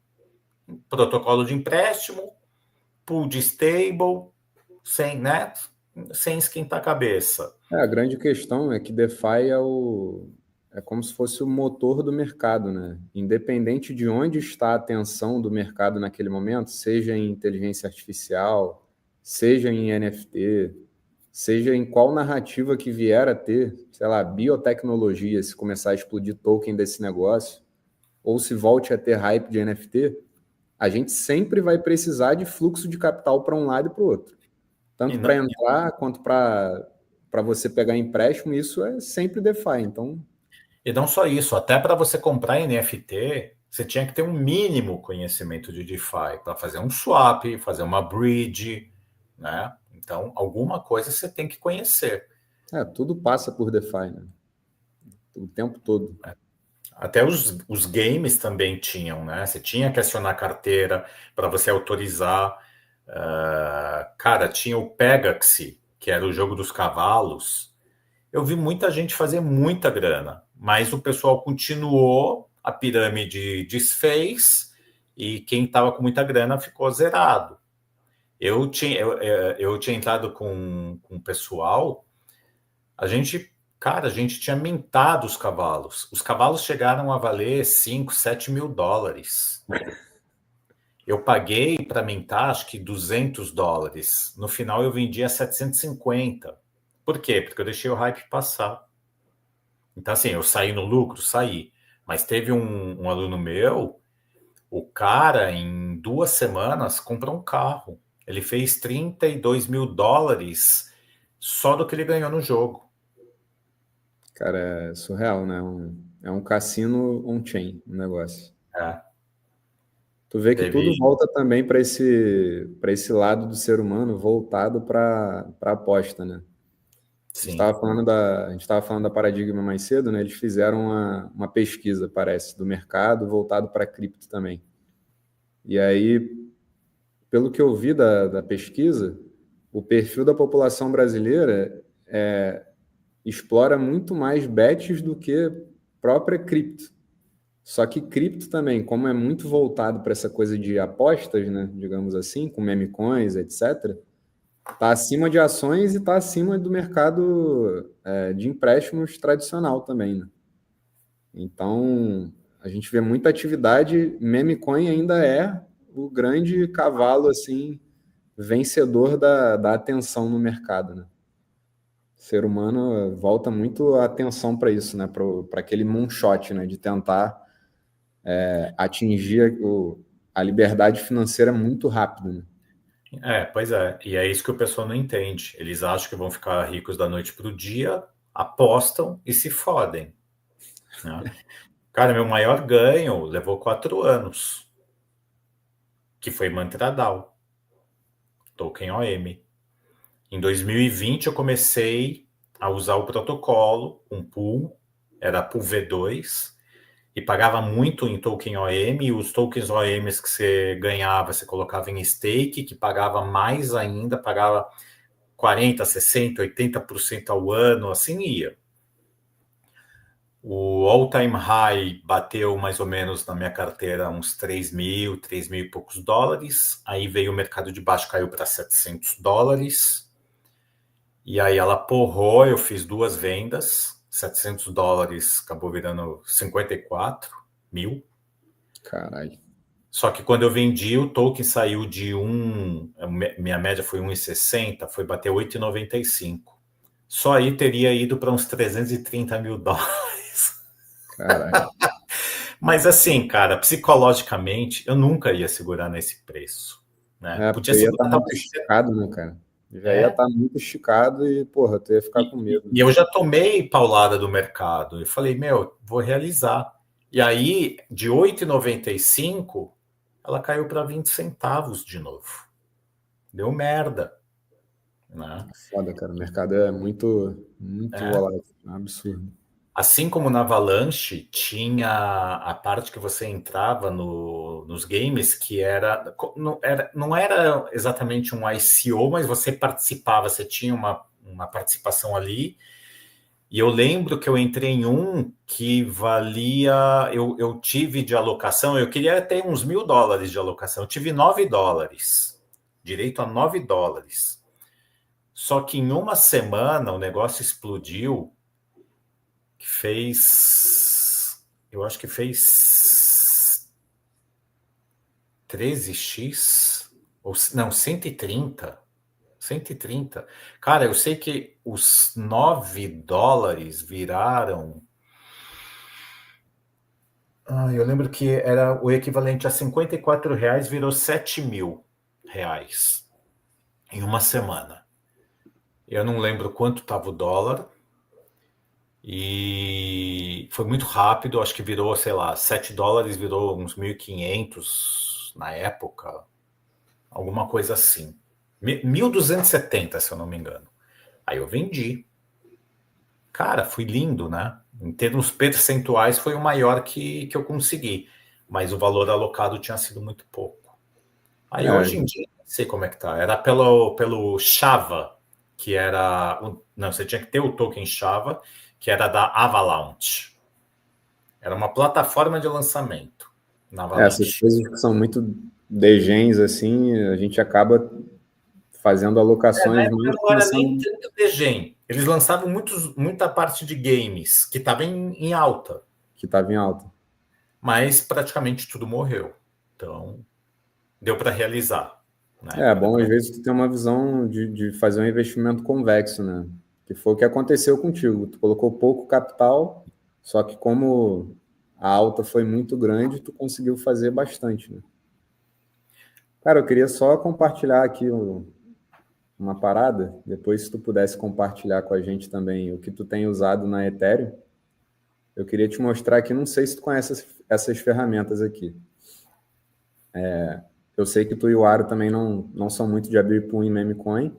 Protocolo de empréstimo, pool de stable, sem, né? Sem esquentar a cabeça. A grande questão é que DeFi é como se fosse o motor do mercado, né? Independente de onde está a atenção do mercado naquele momento, seja em inteligência artificial, seja em NFT, seja em qual narrativa que vier a ter, sei lá, biotecnologia, se começar a explodir token desse negócio, ou se volte a ter hype de NFT, a gente sempre vai precisar de fluxo de capital para um lado e para o outro. E Tanto para não, entrar quanto para você pegar empréstimo, isso é sempre DeFi. Então, e não só isso, até para você comprar NFT, você tinha que ter um mínimo conhecimento de DeFi para fazer um swap, fazer uma bridge, né? Então, alguma coisa você tem que conhecer. tudo passa por DeFi, né? O tempo todo. Até os games também tinham, né? Você tinha que acionar a carteira para você autorizar. Cara, tinha o Pegaxi, que era o jogo dos cavalos. Eu vi muita gente fazer muita grana, mas o pessoal continuou, a pirâmide desfez e quem estava com muita grana ficou zerado. Eu tinha entrado com o pessoal, cara, a gente tinha mintado os cavalos. Os cavalos chegaram a valer 5, 7 mil dólares. Eu paguei para mintar, acho que US$ 200. No final, eu vendi a 750. Por quê? Porque eu deixei o hype passar. Então, assim, eu saí no lucro? Saí. Mas teve um aluno meu, o cara, em 2 semanas, comprou um carro. Ele fez US$ 32 mil só do que ele ganhou no jogo. Cara, é surreal, né? É um cassino on-chain, um negócio. É, Tu vê que tudo teve. volta também para esse lado do ser humano voltado para aposta, né? Sim. A gente estava falando da Paradigma mais cedo, né? Eles fizeram uma pesquisa, parece, do mercado voltado para cripto também. E aí, pelo que eu vi da pesquisa, o perfil da população brasileira explora muito mais bets do que própria cripto. Só que cripto também, como é muito voltado para essa coisa de apostas, né, digamos assim, com meme coins, etc., está acima de ações e está acima do mercado de empréstimos tradicional também, né? Então, a gente vê muita atividade, meme coin ainda é o grande cavalo, assim, vencedor da atenção no mercado, né? O ser humano volta muito a atenção para isso, né? Para aquele moonshot, né? De tentar atingir a liberdade financeira muito rápido, né? Pois é. E é isso que o pessoal não entende. Eles acham que vão ficar ricos da noite para o dia, apostam e se fodem, né? Cara, meu maior ganho levou 4 anos, que foi Mantra DAO, token OM. Em 2020 eu comecei a usar o protocolo, um pool, era pool V2, e pagava muito em token OM, e os tokens OMs que você ganhava, você colocava em stake, que pagava mais ainda, pagava 40, 60, 80% ao ano, assim ia. O all-time high bateu mais ou menos na minha carteira uns 3 mil e poucos dólares. Aí veio o mercado de baixo, caiu para $700. E aí ela porrou, eu fiz 2 vendas, $700 acabou virando 54 mil. Caralho. Só que quando eu vendi, o token saiu de minha média foi 1,60, foi bater 8,95. Só aí teria ido para uns 330 mil dólares. Caralho. Mas assim, cara, psicologicamente, eu nunca ia segurar nesse preço, né? Podia Porque ia estar segurar muito talvez. esticado, né, cara? Já ia É. estar muito esticado e, porra, tu ia ficar com medo, E né? eu já tomei paulada do mercado. Eu falei, meu, vou realizar. E aí, de 8,95, ela caiu para 20 centavos de novo. Deu merda, né? Foda, cara. O mercado é muito, muito É. volátil. É um absurdo. Assim como na Avalanche, tinha a parte que você entrava nos games, que não era exatamente um ICO, mas você participava, você tinha uma participação ali. E eu lembro que eu entrei em um que valia. Eu tive de alocação, eu queria ter uns $1.000 de alocação. Eu tive $9, direito a $9. Só que em uma semana o negócio explodiu, que fez. Eu acho que fez 13x, ou não, 130. 130. Cara, eu sei que os $9 viraram. Eu lembro que era o equivalente a R$ 54, virou R$ 7.000 em uma semana. Eu não lembro quanto estava o dólar. E foi muito rápido, acho que virou, sei lá, $7 virou uns 1.500 na época, alguma coisa assim. 1.270, se eu não me engano. Aí eu vendi. Cara, foi lindo, né? Em termos percentuais, foi o maior que eu consegui. Mas o valor alocado tinha sido muito pouco. Aí hoje em dia, não sei como é que tá. Era pelo Chava, que era. Não, você tinha que ter o token Chava, que era da Avalanche. Era uma plataforma de lançamento na Essas Avalanche. coisas que são muito degens, assim, a gente acaba fazendo Na alocações época mais não era nem pensando tanto degen. Eles lançavam muita parte de games, que estava em alta, que estava em alta. mas praticamente tudo morreu. Então, deu para realizar. Na É época deu bom, às para. vezes, tu ter uma visão de fazer um investimento convexo, né? Que foi o que aconteceu contigo. Tu colocou pouco capital, só que como a alta foi muito grande, tu conseguiu fazer bastante, né? Cara, eu queria só compartilhar aqui uma parada, depois se tu pudesse compartilhar com a gente também o que tu tem usado na Ethereum, eu queria te mostrar aqui, não sei se tu conhece essas ferramentas aqui. Eu sei que tu e o Aro também não são muito de abrir pool em memecoin,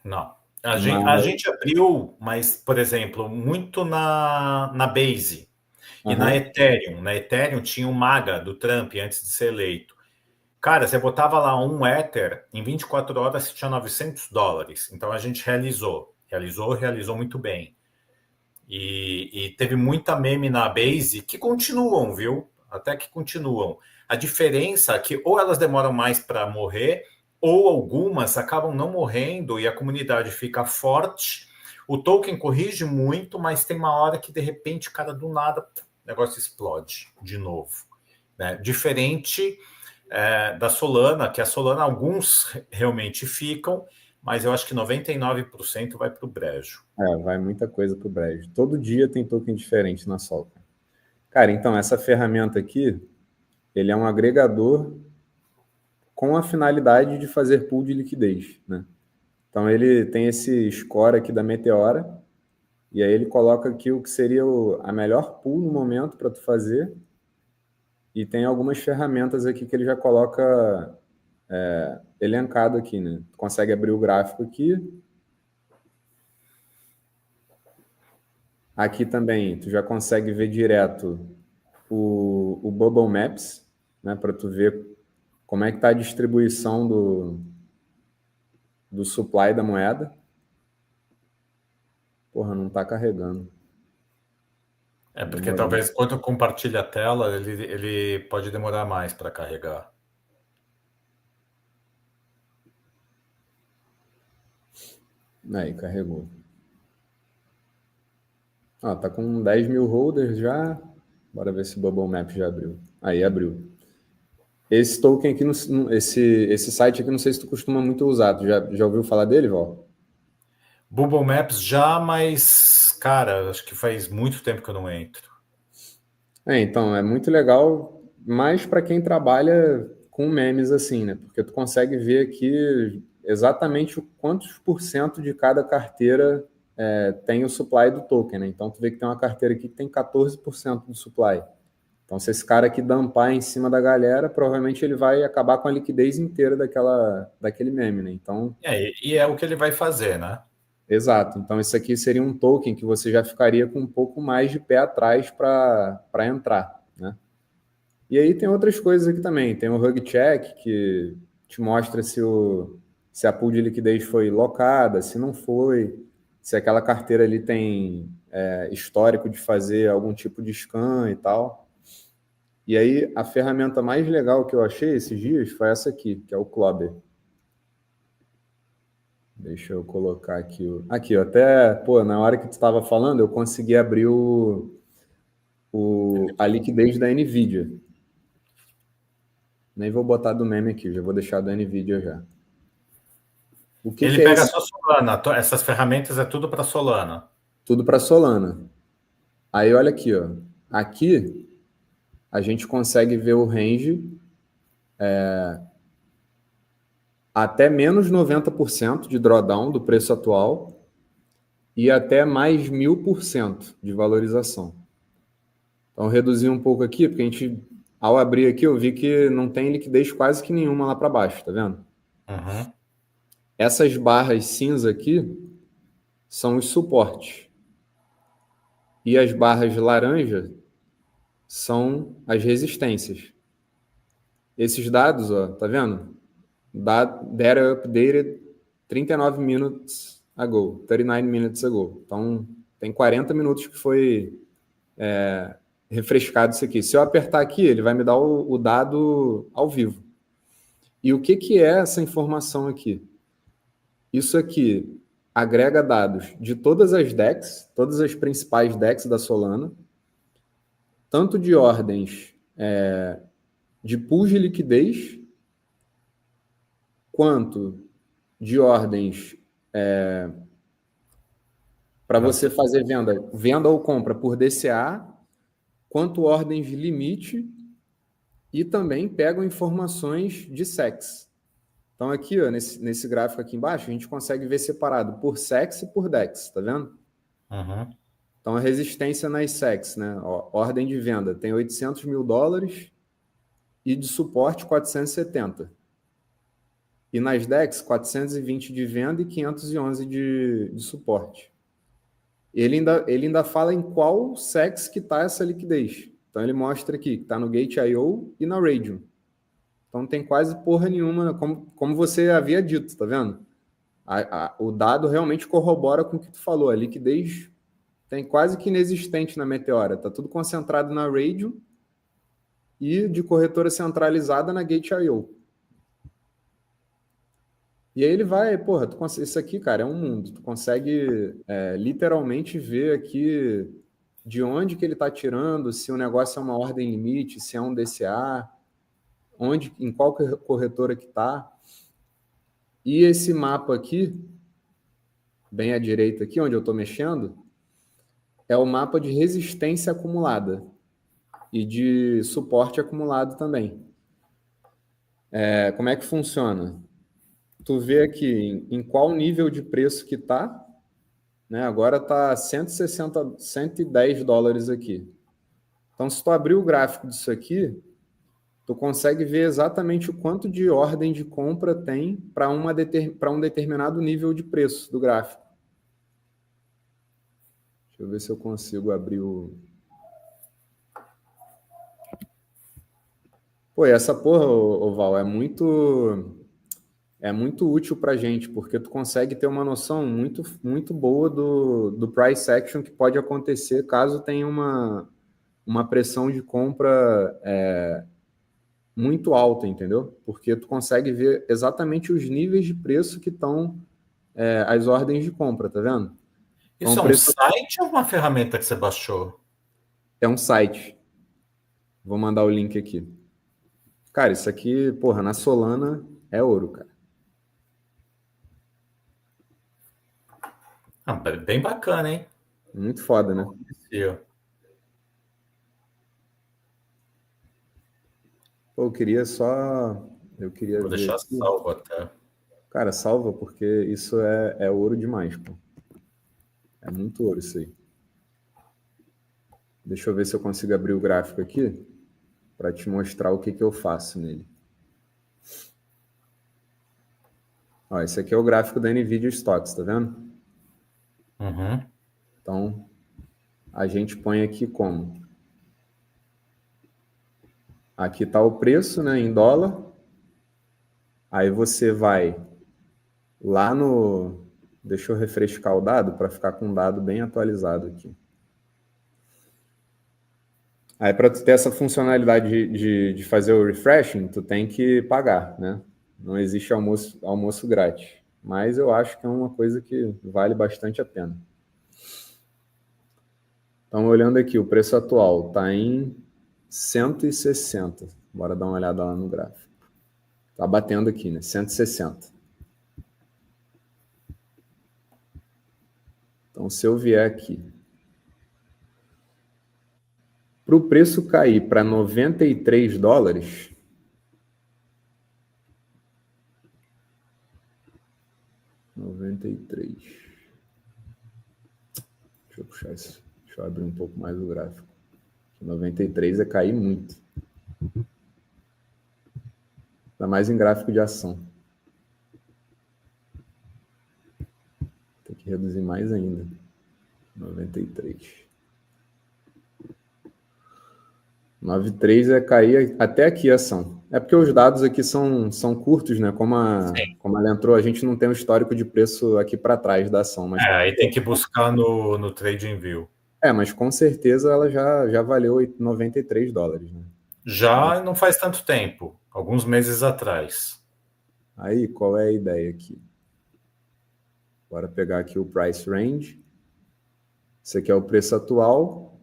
Não. A mas... gente abriu, mas, por exemplo, muito na Base e na Aham. Ethereum. Na Ethereum tinha o MAGA do Trump antes de ser eleito. Cara, você botava lá um Ether, em 24 horas você tinha $900. Então a gente realizou muito bem. E teve muita meme na Base que continuam, viu? Até que continuam. A diferença é que ou elas demoram mais para morrer, ou algumas acabam não morrendo e a comunidade fica forte. O token corrige muito, mas tem uma hora que de repente, cara, do nada, o negócio explode de novo. Né? Diferente da Solana, que a Solana, alguns realmente ficam, mas eu acho que 99% vai para o brejo. Vai muita coisa pro brejo. Todo dia tem token diferente na Sol. Cara, então, essa ferramenta aqui, ele é um agregador com a finalidade de fazer pool de liquidez, né? Então, ele tem esse score aqui da Meteora, e aí ele coloca aqui o que seria a melhor pool no momento para tu fazer, e tem algumas ferramentas aqui que ele já coloca elencado aqui, né? Tu consegue abrir o gráfico aqui. Aqui também, tu já consegue ver direto o Bubble Maps, né, para tu ver como é que está a distribuição do supply da moeda. Porra, não está carregando. É porque Demorando. talvez quando compartilha a tela, ele pode demorar mais para carregar. Aí, carregou. Tá com 10 mil holders já. Bora ver se o Bubble Map já abriu. Aí, abriu. Esse token aqui, esse site aqui, não sei se tu costuma muito usar. Tu já ouviu falar dele, Val? Google Maps já, mas, cara, acho que faz muito tempo que eu não entro. Então, é muito legal, mais para quem trabalha com memes assim, né? Porque tu consegue ver aqui exatamente quantos por cento de cada carteira tem o supply do token, né? Então, tu vê que tem uma carteira aqui que tem 14% do supply. Então, se esse cara aqui dumpar em cima da galera, provavelmente ele vai acabar com a liquidez inteira daquele meme, né? Então, E é o que ele vai fazer, né? exato. Então, isso aqui seria um token que você já ficaria com um pouco mais de pé atrás para entrar, né? E aí tem outras coisas aqui também. Tem o Hug Check, que te mostra se a pool de liquidez foi locada, se não foi, se aquela carteira ali tem histórico de fazer algum tipo de scan e tal. E aí, a ferramenta mais legal que eu achei esses dias foi essa aqui, que é o Clobber. Deixa eu colocar aqui. Aqui, ó, até, pô, na hora que tu estava falando, eu consegui abrir a liquidez da NVIDIA. Nem vou botar do meme aqui, já vou deixar da NVIDIA já. O que Ele que é pega esse? só Solana. Essas ferramentas é tudo para Solana. Tudo para Solana. Aí olha aqui, ó. Aqui a gente consegue ver o range até menos 90% de drawdown do preço atual e até mais 1000% de valorização. Então reduzi um pouco aqui, porque a gente, ao abrir aqui, eu vi que não tem liquidez quase que nenhuma lá para baixo, tá vendo? Uhum. Essas barras cinza aqui são os suportes. E as barras laranja são as resistências. Esses dados, ó, tá vendo? Data updated 39 minutes ago, 39 minutes ago. Então, tem 40 minutos que foi refrescado isso aqui. Se eu apertar aqui, ele vai me dar o dado ao vivo. E o que é essa informação aqui? Isso aqui agrega dados de todas as DEX, todas as principais DEX da Solana, tanto de ordens de pools de liquidez, quanto de ordens para você fazer venda ou compra por DCA, quanto ordens de limite e também pegam informações de SEX. Então aqui, ó, nesse gráfico aqui embaixo, a gente consegue ver separado por SEX e por DEX, tá vendo? Uhum. Então a resistência nas SEX, né? Ó, ordem de venda tem $800 mil e de suporte 470. E nas DEX, 420 de venda e 511 de suporte. Ele ainda fala em qual SEX que está essa liquidez. Então ele mostra aqui que está no Gate.io e na Radium. Então não tem quase porra nenhuma, como você havia dito, tá vendo? O dado realmente corrobora com o que tu falou. A liquidez tem quase que inexistente na Meteora. Está tudo concentrado na Radium e de corretora centralizada na Gate.io. E aí ele vai, porra, isso aqui, cara, é um mundo. Tu consegue literalmente ver aqui de onde que ele está tirando, se o negócio é uma ordem limite, se é um DCA, em qual corretora que está. E esse mapa aqui, bem à direita aqui, onde eu estou mexendo, é o mapa de resistência acumulada e de suporte acumulado também. Como é que funciona? Tu vê aqui em qual nível de preço que está, né? Agora está 160, 110 dólares aqui. Então, se tu abrir o gráfico disso aqui, tu consegue ver exatamente o quanto de ordem de compra tem para um determinado nível de preço do gráfico. Deixa eu ver se eu consigo abrir o... Pô, e essa porra, ô Val, é muito útil pra gente, porque tu consegue ter uma noção muito, muito boa do price action que pode acontecer caso tenha uma pressão de compra muito alta, entendeu? Porque tu consegue ver exatamente os níveis de preço que estão as ordens de compra, tá vendo? Então, Isso o é um preço site ou uma ferramenta que você baixou? é um site. Vou mandar o link aqui. Cara, isso aqui, porra, na Solana é ouro, cara. Ah, bem bacana, hein? Muito foda, né? Pô, eu queria só. Eu queria Vou ver deixar aqui. salvo até. Cara, salva, porque isso é ouro demais, pô. É muito ouro isso aí. Deixa eu ver se eu consigo abrir o gráfico aqui para te mostrar o que eu faço nele. Ó, esse aqui é o gráfico da NVIDIA Stocks, tá vendo? Uhum. Então, a gente põe aqui como? Aqui está o preço, né, em dólar. Aí você vai lá no... Deixa eu refrescar o dado para ficar com um dado bem atualizado aqui. Aí, para tu ter essa funcionalidade de fazer o refreshing, tu tem que pagar, né? Não existe almoço grátis. Mas eu acho que é uma coisa que vale bastante a pena. Então, olhando aqui, o preço atual está em 160. Bora dar uma olhada lá no gráfico. Tá batendo aqui, né? 160. Então, se eu vier aqui, para o preço cair para 93 dólares, deixa eu puxar isso. Deixa eu abrir um pouco mais o gráfico. 93 é cair muito. Ainda mais em gráfico de ação. Tem que reduzir mais ainda. 93. 93 é cair até aqui a ação. É porque os dados aqui são curtos, né? Como ela entrou, a gente não tem um histórico de preço aqui para trás da ação. Mas, Aí tem que buscar no TradingView. mas com certeza ela já valeu 93 dólares. Né? Já não faz tanto tempo, alguns meses atrás. Aí, qual é a ideia aqui? Bora pegar aqui o price range. Esse aqui é o preço atual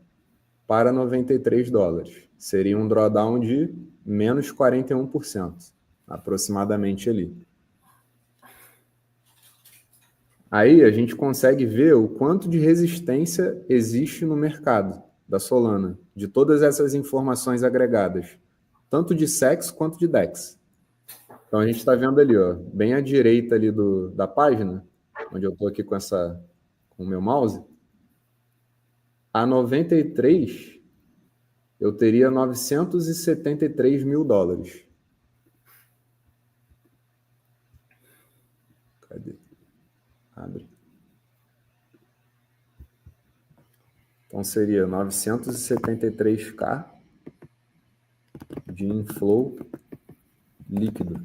para 93 dólares. Seria um drawdown de menos 41%, aproximadamente ali. Aí a gente consegue ver o quanto de resistência existe no mercado da Solana, de todas essas informações agregadas, tanto de SEX quanto de DEX. Então a gente está vendo ali, ó, bem à direita ali da página, onde eu estou aqui com o meu mouse, a 93 eu teria 973 mil dólares. Cadê? Abre. Então seria 973K de inflow líquido.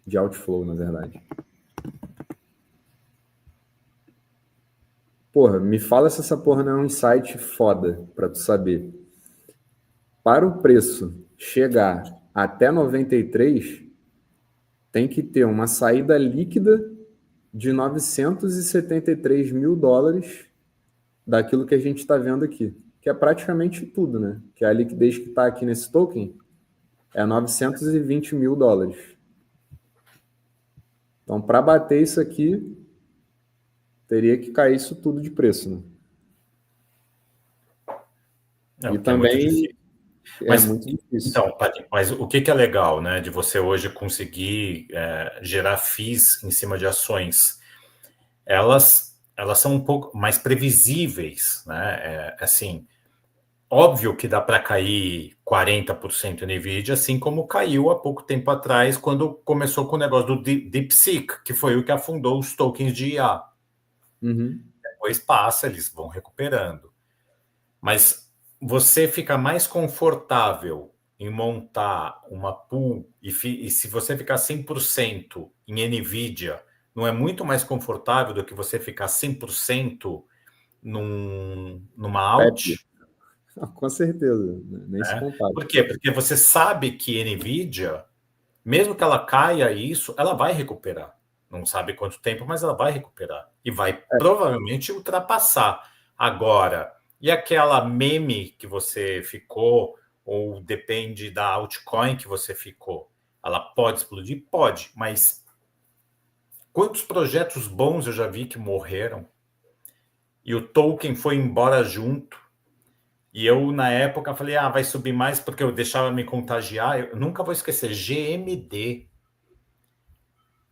De outflow, na verdade. Porra, me fala se essa porra não é um insight foda pra tu saber. Para o preço chegar até 93, tem que ter uma saída líquida de 973 mil dólares daquilo que a gente está vendo aqui, que é praticamente tudo, né? Que a liquidez que está aqui nesse token é 920 mil dólares. Então, para bater isso aqui, teria que cair isso tudo de preço, né? E também é muito difícil. Então, mas o que é legal, né, de você hoje conseguir gerar FIIs em cima de ações? Elas são um pouco mais previsíveis, né? Assim, óbvio que dá para cair 40% no NVIDIA, assim como caiu há pouco tempo atrás, quando começou com o negócio do DeepSeek, que foi o que afundou os tokens de IA. Uhum. Depois passa, eles vão recuperando. Mas você fica mais confortável em montar uma pool e se você ficar 100% em NVIDIA, não é muito mais confortável do que você ficar 100% numa Pepe, alt? com certeza, nem se Né? compara. Por quê? Porque você sabe que NVIDIA, mesmo que ela caia isso, ela vai recuperar. Não sabe quanto tempo, mas ela vai recuperar. E vai provavelmente ultrapassar. Agora, e aquela meme que você ficou, ou depende da altcoin que você ficou? Ela pode explodir? Pode, mas quantos projetos bons eu já vi que morreram? E o token foi embora junto. E eu, na época, falei, vai subir mais porque eu deixava me contagiar. Eu nunca vou esquecer, GMD.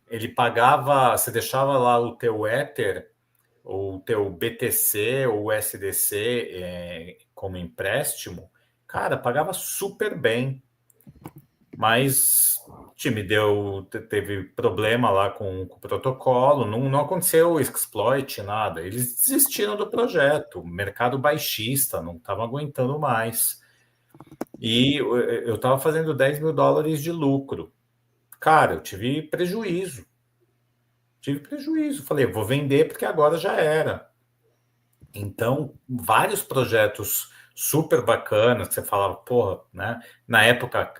Ele pagava, você deixava lá o teu Ether, ou o teu BTC ou USDC como empréstimo, cara, pagava super bem. Mas o time teve problema lá com o protocolo, não aconteceu exploit, nada. Eles desistiram do projeto, mercado baixista, não estava aguentando mais. E eu estava fazendo US$ 10.000 de lucro. Cara, eu tive prejuízo. Falei, vou vender porque agora já era. Então, vários projetos super bacanas que você falava, porra, né? Na época,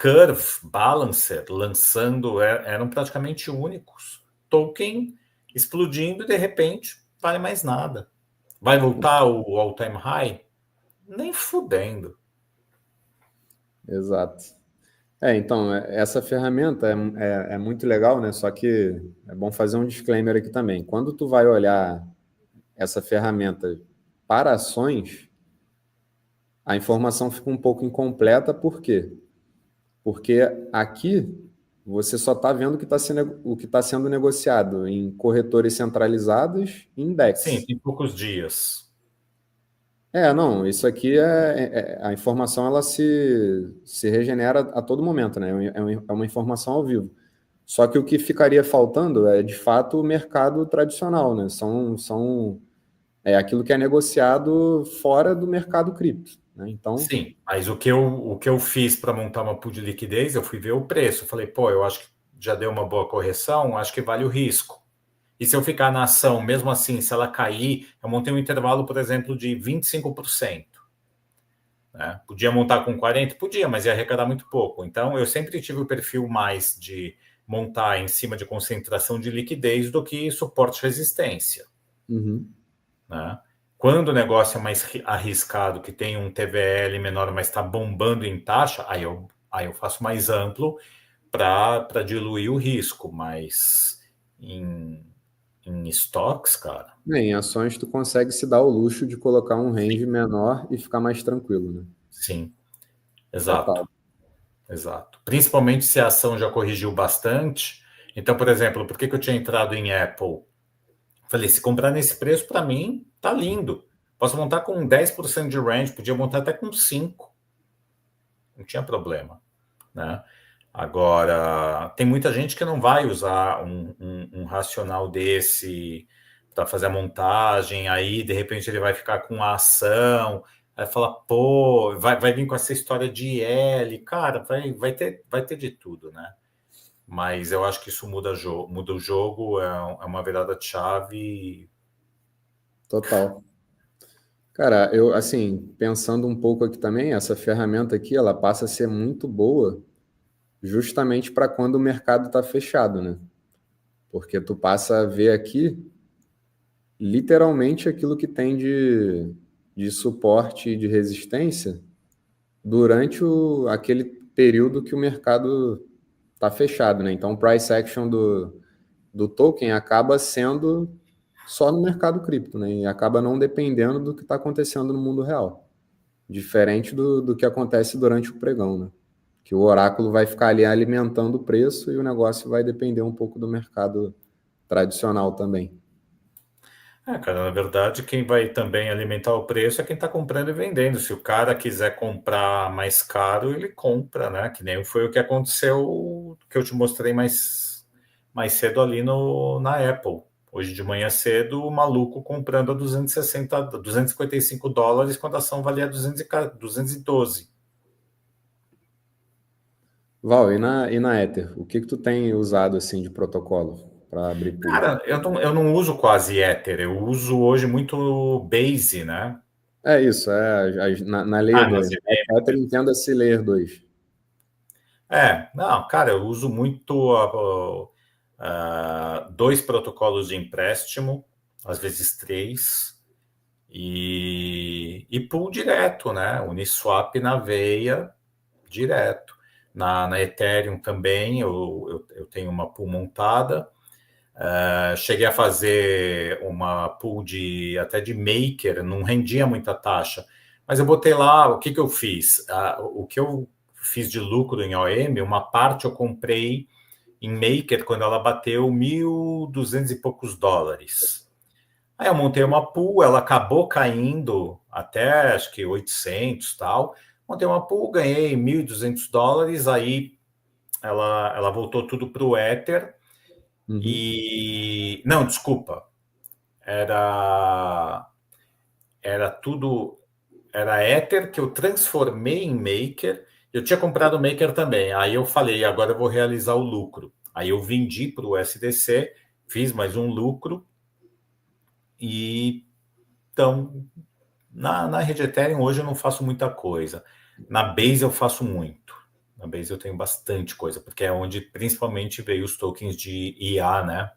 Curve, Balancer, lançando, eram praticamente únicos. Token explodindo e de repente vale mais nada. Vai voltar o all-time high? Nem fudendo. Exato. Então, essa ferramenta é muito legal, né? Só que é bom fazer um disclaimer aqui também. Quando tu vai olhar essa ferramenta para ações, a informação fica um pouco incompleta, por quê? Porque aqui você só está vendo o que está sendo negociado em corretores centralizados e Sim, index. tem poucos dias. Não, isso aqui a informação ela se regenera a todo momento, né? É uma informação ao vivo. Só que o que ficaria faltando é, de fato, o mercado tradicional, né? É aquilo que é negociado fora do mercado cripto, né? Então, Sim, mas o que eu fiz para montar uma pool de liquidez, eu fui ver o preço. Falei, pô, eu acho que já deu uma boa correção, acho que vale o risco. E se eu ficar na ação, mesmo assim, se ela cair, eu montei um intervalo, por exemplo, de 25%. Né? Podia montar com 40%? Podia, mas ia arrecadar muito pouco. Então, eu sempre tive o perfil mais de montar em cima de concentração de liquidez do que suporte e resistência. uhum. Né? Quando o negócio é mais arriscado, que tem um TVL menor, mas está bombando em taxa, aí eu faço mais amplo para diluir o risco. Mas em estoques, cara. Em ações tu consegue se dar o luxo de colocar um range menor e ficar mais tranquilo, né? Sim, exato. Total. Exato. Principalmente se a ação já corrigiu bastante. Então, por exemplo, por que eu tinha entrado em Apple? Falei, se comprar nesse preço, para mim, tá lindo. Posso montar com 10% de range, podia montar até com 5%. Não tinha problema, né? Agora, tem muita gente que não vai usar um racional desse para fazer a montagem, aí de repente ele vai ficar com a ação, aí fala, pô, vai vir com essa história de IL, cara, vai ter de tudo, né? Mas eu acho que isso muda o jogo, é uma virada de chave. Total. Cara, eu, assim, pensando um pouco aqui também, essa ferramenta aqui, ela passa a ser muito boa justamente para quando o mercado está fechado, né? Porque tu passa a ver aqui literalmente aquilo que tem de suporte e de resistência durante aquele período que o mercado está fechado, né? Então, o price action do token acaba sendo só no mercado cripto, né? E acaba não dependendo do que está acontecendo no mundo real. Diferente do que acontece durante o pregão, né? Que o oráculo vai ficar ali alimentando o preço e o negócio vai depender um pouco do mercado tradicional também. Cara, na verdade, quem vai também alimentar o preço é quem está comprando e vendendo. Se o cara quiser comprar mais caro, ele compra, né? Que nem foi o que aconteceu, que eu te mostrei mais cedo ali na Apple. Hoje de manhã cedo, o maluco comprando a 260, US$ 255, quando a ação valia 212. Val, e na Ether, o que tu tem usado assim de protocolo para abrir pool? Cara, eu não uso quase Ether, eu uso hoje muito Base, né? É isso, na Layer Ah, nas 2. Ether EVM. entenda-se Layer 2. Não, cara, eu uso muito dois protocolos de empréstimo, às vezes três, e pool direto, né? Uniswap na veia, direto. Na Ethereum também, eu tenho uma pool montada. Cheguei a fazer uma pool até de maker, não rendia muita taxa. Mas eu botei lá, o que que eu fiz? O que eu fiz de lucro em OM, uma parte eu comprei em maker quando ela bateu 1.200 e poucos dólares. Aí eu montei uma pool, ela acabou caindo até acho que 800 e tal. Montei uma pool, ganhei 1.200 dólares, aí ela voltou tudo para o Ether. Uhum. E não, desculpa, era tudo, era Ether que eu transformei em Maker. Eu tinha comprado Maker também. Aí eu falei, agora eu vou realizar o lucro. Aí eu vendi para o SDC, fiz mais um lucro. E então, na rede Ethereum hoje eu não faço muita coisa. Na Base eu faço muito. Na Base eu tenho bastante coisa, porque é onde principalmente veio os tokens de IA, né?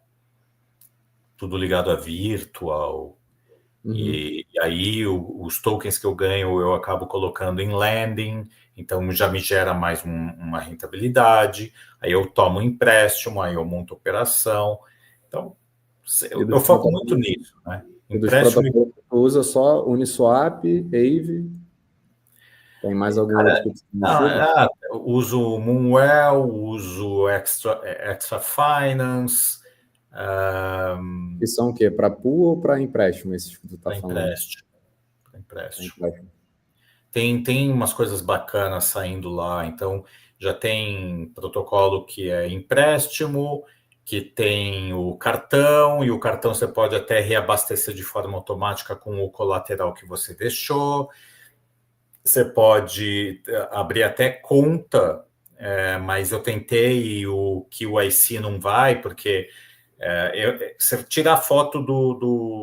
Tudo ligado a virtual. Uhum. E aí os tokens que eu ganho eu acabo colocando em lending, então já me gera mais uma rentabilidade. Aí eu tomo empréstimo, aí eu monto operação. Então E eu dos foco muito protocolos, nisso, né? e dos Empréstimo. protocolos que tu usa só Uniswap, Aave, tem mais algum outro que tu tem mexido? Eu uso Moonwell, uso Extra Finance, E são o quê? Para pool ou para empréstimo, esses que tu tá para falando? empréstimo, pra Pra empréstimo. empréstimo. Tem umas coisas bacanas saindo lá, então já tem protocolo que é empréstimo, que tem o cartão, e o cartão você pode até reabastecer de forma automática com o colateral que você deixou. Você pode abrir até conta, mas eu tentei e o KYC não vai, porque você tira a foto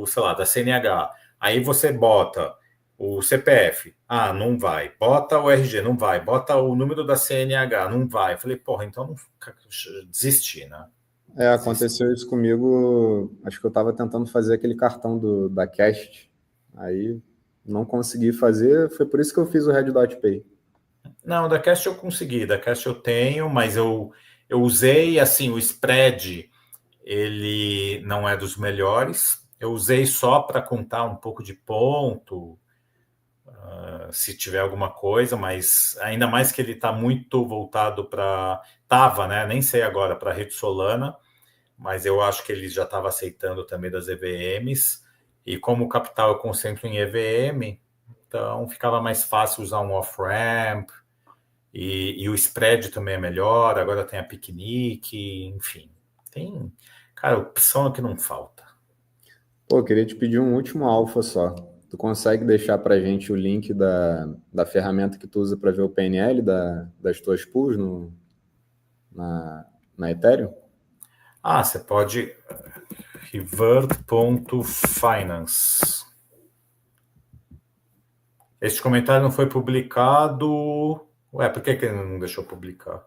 sei lá, da CNH, aí você bota o CPF, não vai, bota o RG, não vai, bota o número da CNH, não vai. Eu falei, porra, então não desisti, né? Desisti. Aconteceu isso comigo, acho que eu estava tentando fazer aquele cartão da Cast, aí não consegui fazer, foi por isso que eu fiz o Red Dot Pay. Não, da Cast eu consegui, da Cast eu tenho, mas eu usei, assim, o spread, ele não é dos melhores. Eu usei só para contar um pouco de ponto, se tiver alguma coisa, mas ainda mais que ele está muito voltado para. Tava, né? Nem sei agora, para a rede Solana, mas eu acho que ele já estava aceitando também das EVMs. E como o capital eu concentro em EVM, então ficava mais fácil usar um off-ramp. E o spread também é melhor. Agora tem a piquenique, enfim. Tem, cara, opção é que não falta. Pô, eu queria te pedir um último alfa só. Tu consegue deixar pra gente o link da ferramenta que tu usa para ver o PNL das tuas pools na Ethereum? Você pode revert.finance. Este comentário não foi publicado. Ué, por que ele não deixou publicar?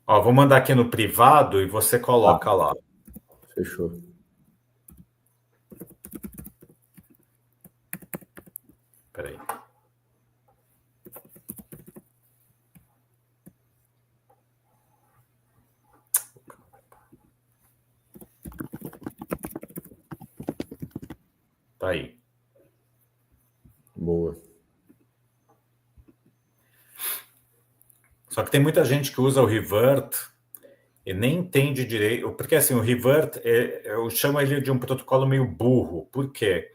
Ó, vou mandar aqui no privado e você Tá, coloca lá. fechou. Peraí. Tá aí. Boa. Só que tem muita gente que usa o revert e nem entende direito. Porque assim, o revert, eu chamo ele de um protocolo meio burro. Por quê?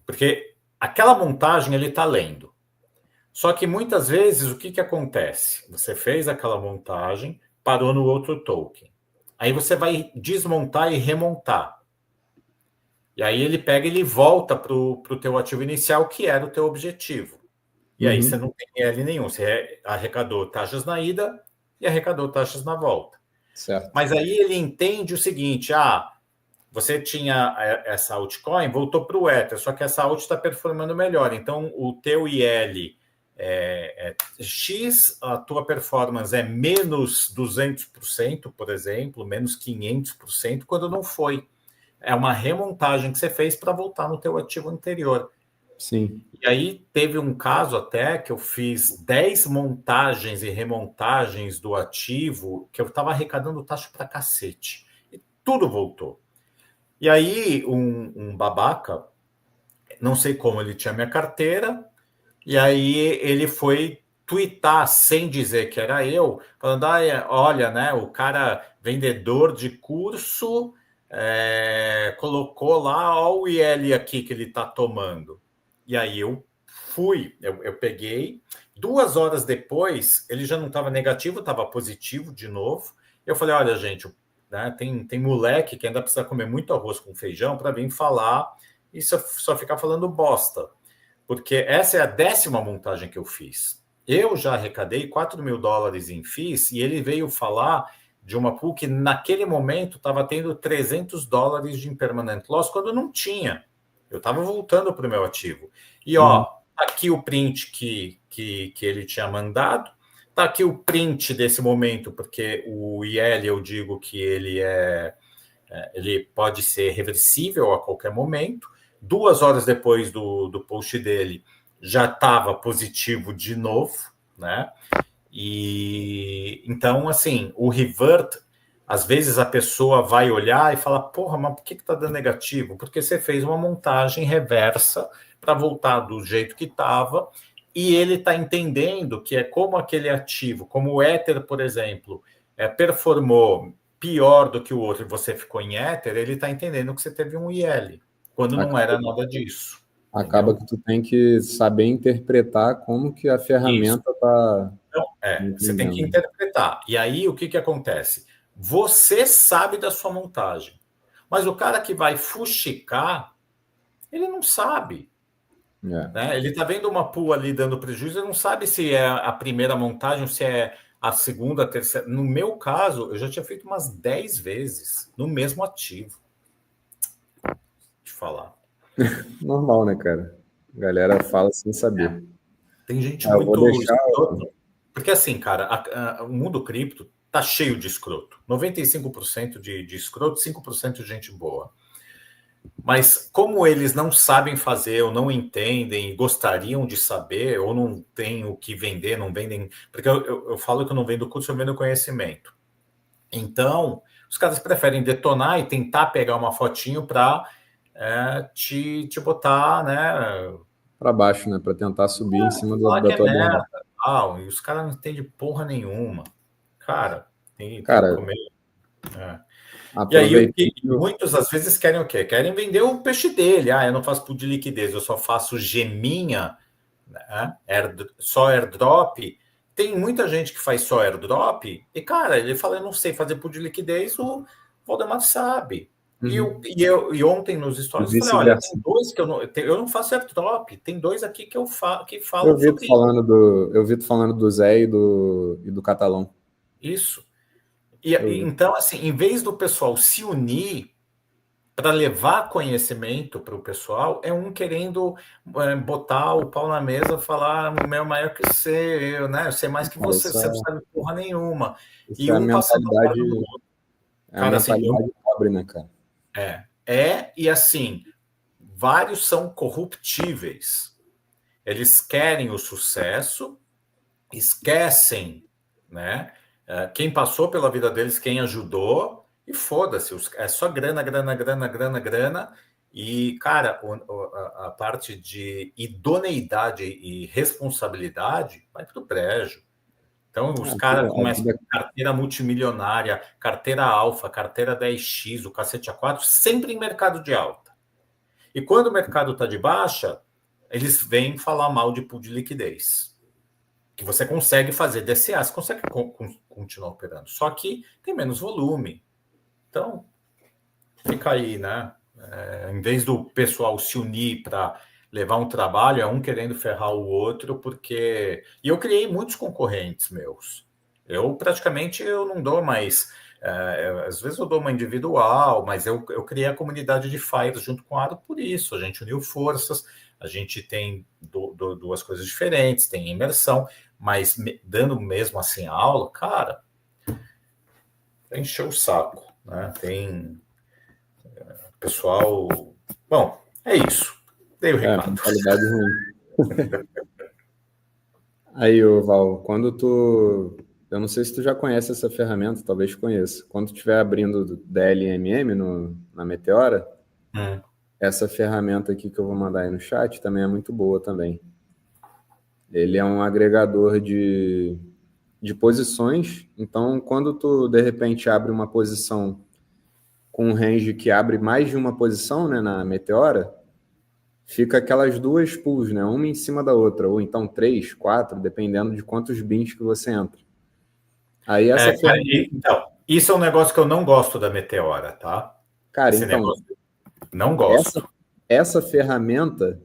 Porque aquela montagem ele está lendo. Só que muitas vezes o que acontece? Você fez aquela montagem, parou no outro token. Aí você vai desmontar e remontar. E aí ele pega e ele volta para o teu ativo inicial, que era o teu objetivo. E aí você não tem IL nenhum. Você arrecadou taxas na ida e arrecadou taxas na volta. Certo. Mas aí ele entende o seguinte, você tinha essa altcoin, voltou para o Ether, só que essa alt está performando melhor. Então, o teu IL é X, a tua performance é menos 200%, por exemplo, menos 500%, quando não foi. É uma remontagem que você fez para voltar no teu ativo anterior. Sim. E aí teve um caso até que eu fiz 10 montagens e remontagens do ativo, que eu estava arrecadando taxa para cacete. E tudo voltou. E aí um babaca, não sei como, ele tinha minha carteira, e aí ele foi twittar sem dizer que era eu, falando, olha, né, o cara vendedor de curso colocou lá, ó o IL aqui que ele está tomando. E aí eu peguei, 2 horas depois, ele já não estava negativo, estava positivo de novo. Eu falei, olha, gente, né, tem moleque que ainda precisa comer muito arroz com feijão para vir falar e só ficar falando bosta. Porque essa é a 10ª montagem que eu fiz. Eu já arrecadei $4.000 em FIIs e ele veio falar de uma pool que naquele momento estava tendo $300 de impermanent loss quando não tinha. Eu estava voltando para o meu ativo. E aqui o print que ele tinha mandado, tá aqui o print desse momento, porque o IL eu digo que ele pode ser reversível a qualquer momento. 2 horas depois do post dele, já estava positivo de novo, né? E então, assim, o revert, às vezes a pessoa vai olhar e fala, porra, mas por que está dando negativo? Porque você fez uma montagem reversa para voltar do jeito que estava, e ele está entendendo que é como aquele ativo, como o Ether, por exemplo, performou pior do que o outro e você ficou em Ether, ele está entendendo que você teve um IL, quando não era nada disso. Acaba Entendeu? que tu tem que saber interpretar como que a ferramenta está... Então, você tem que interpretar. E aí, o que acontece? Você sabe da sua montagem, mas o cara que vai fuxicar, ele não sabe. Né? Ele está vendo uma pool ali dando prejuízo, ele não sabe se é a primeira montagem, se é a segunda, a terceira. No meu caso, eu já tinha feito umas 10 vezes no mesmo ativo. De falar. Normal, né, cara? A galera fala sem saber. Tem gente Eu vou muito deixar... escroto. Porque assim, cara, o mundo cripto tá cheio de escroto. 95% de escroto, 5% de gente boa. Mas como eles não sabem fazer, ou não entendem, gostariam de saber, ou não têm o que vender, não vendem... Porque eu falo que eu não vendo curso, eu vendo conhecimento. Então, os caras preferem detonar e tentar pegar uma fotinho para te botar, né? Para baixo, né? Para tentar subir em cima Falar da que é tua merda, derrota. e os caras não entendem porra nenhuma. Cara, tem que Cara, comer. E aí, aproveitando... muitos às vezes querem o quê? Querem vender o peixe dele. Eu não faço pool de liquidez, eu só faço geminha, né? Só airdrop. Tem muita gente que faz só airdrop e, cara, ele fala, eu não sei fazer pool de liquidez, o Valdemar sabe. E ontem nos stories eu falei, olha, tem 2 que eu não faço airdrop, tem 2 aqui que falam sobre isso. Eu vi tu falando do Zé e do Catalão. Isso. Então, assim, em vez do pessoal se unir para levar conhecimento para o pessoal, é um querendo botar o pau na mesa, falar o meu maior que você, né? Eu sei mais que você, você não sabe porra nenhuma. Isso E é a um passando a mentalidade, perna do outro. é a Cara, assim, mentalidade pobre, né, cara? e assim, vários são corruptíveis. Eles querem o sucesso, esquecem, né? Quem passou pela vida deles, quem ajudou, e foda-se, é só grana, grana, grana, grana, grana. E, cara, a parte de idoneidade e responsabilidade vai para o brejo. Então, os caras começam com carteira multimilionária, carteira alfa, carteira 10x, o cacete A4, sempre em mercado de alta. E quando o mercado está de baixa, eles vêm falar mal de pool de liquidez. Que você consegue fazer DCA, você consegue continuar operando. Só que tem menos volume. Então, fica aí, né? Em vez do pessoal se unir para levar um trabalho, é um querendo ferrar o outro, porque... E eu criei muitos concorrentes meus. Eu praticamente eu não dou mais... às vezes eu dou uma individual, mas eu criei a comunidade de Fires junto com a Aro por isso. A gente uniu forças, a gente tem duas coisas diferentes, tem imersão, mas dando mesmo assim a aula, cara, encheu o saco, né? Tem pessoal... Bom, é isso. Dei o recado. Mentalidade ruim. Aí, ô Val, quando tu... Eu não sei se tu já conhece essa ferramenta, talvez conheça. Quando tu estiver abrindo DLMM na Meteora, essa ferramenta aqui que eu vou mandar aí no chat também é muito boa também. Ele é um agregador de posições. Então, quando tu, de repente, abre uma posição com um range que abre mais de uma posição, né, na Meteora, fica aquelas duas pools, né, uma em cima da outra, ou então 3, 4, dependendo de quantos bins que você entra. Aí essa ferramenta... Então, isso é um negócio que eu não gosto da Meteora, tá? Cara, Esse então, negócio, não gosto. Essa ferramenta,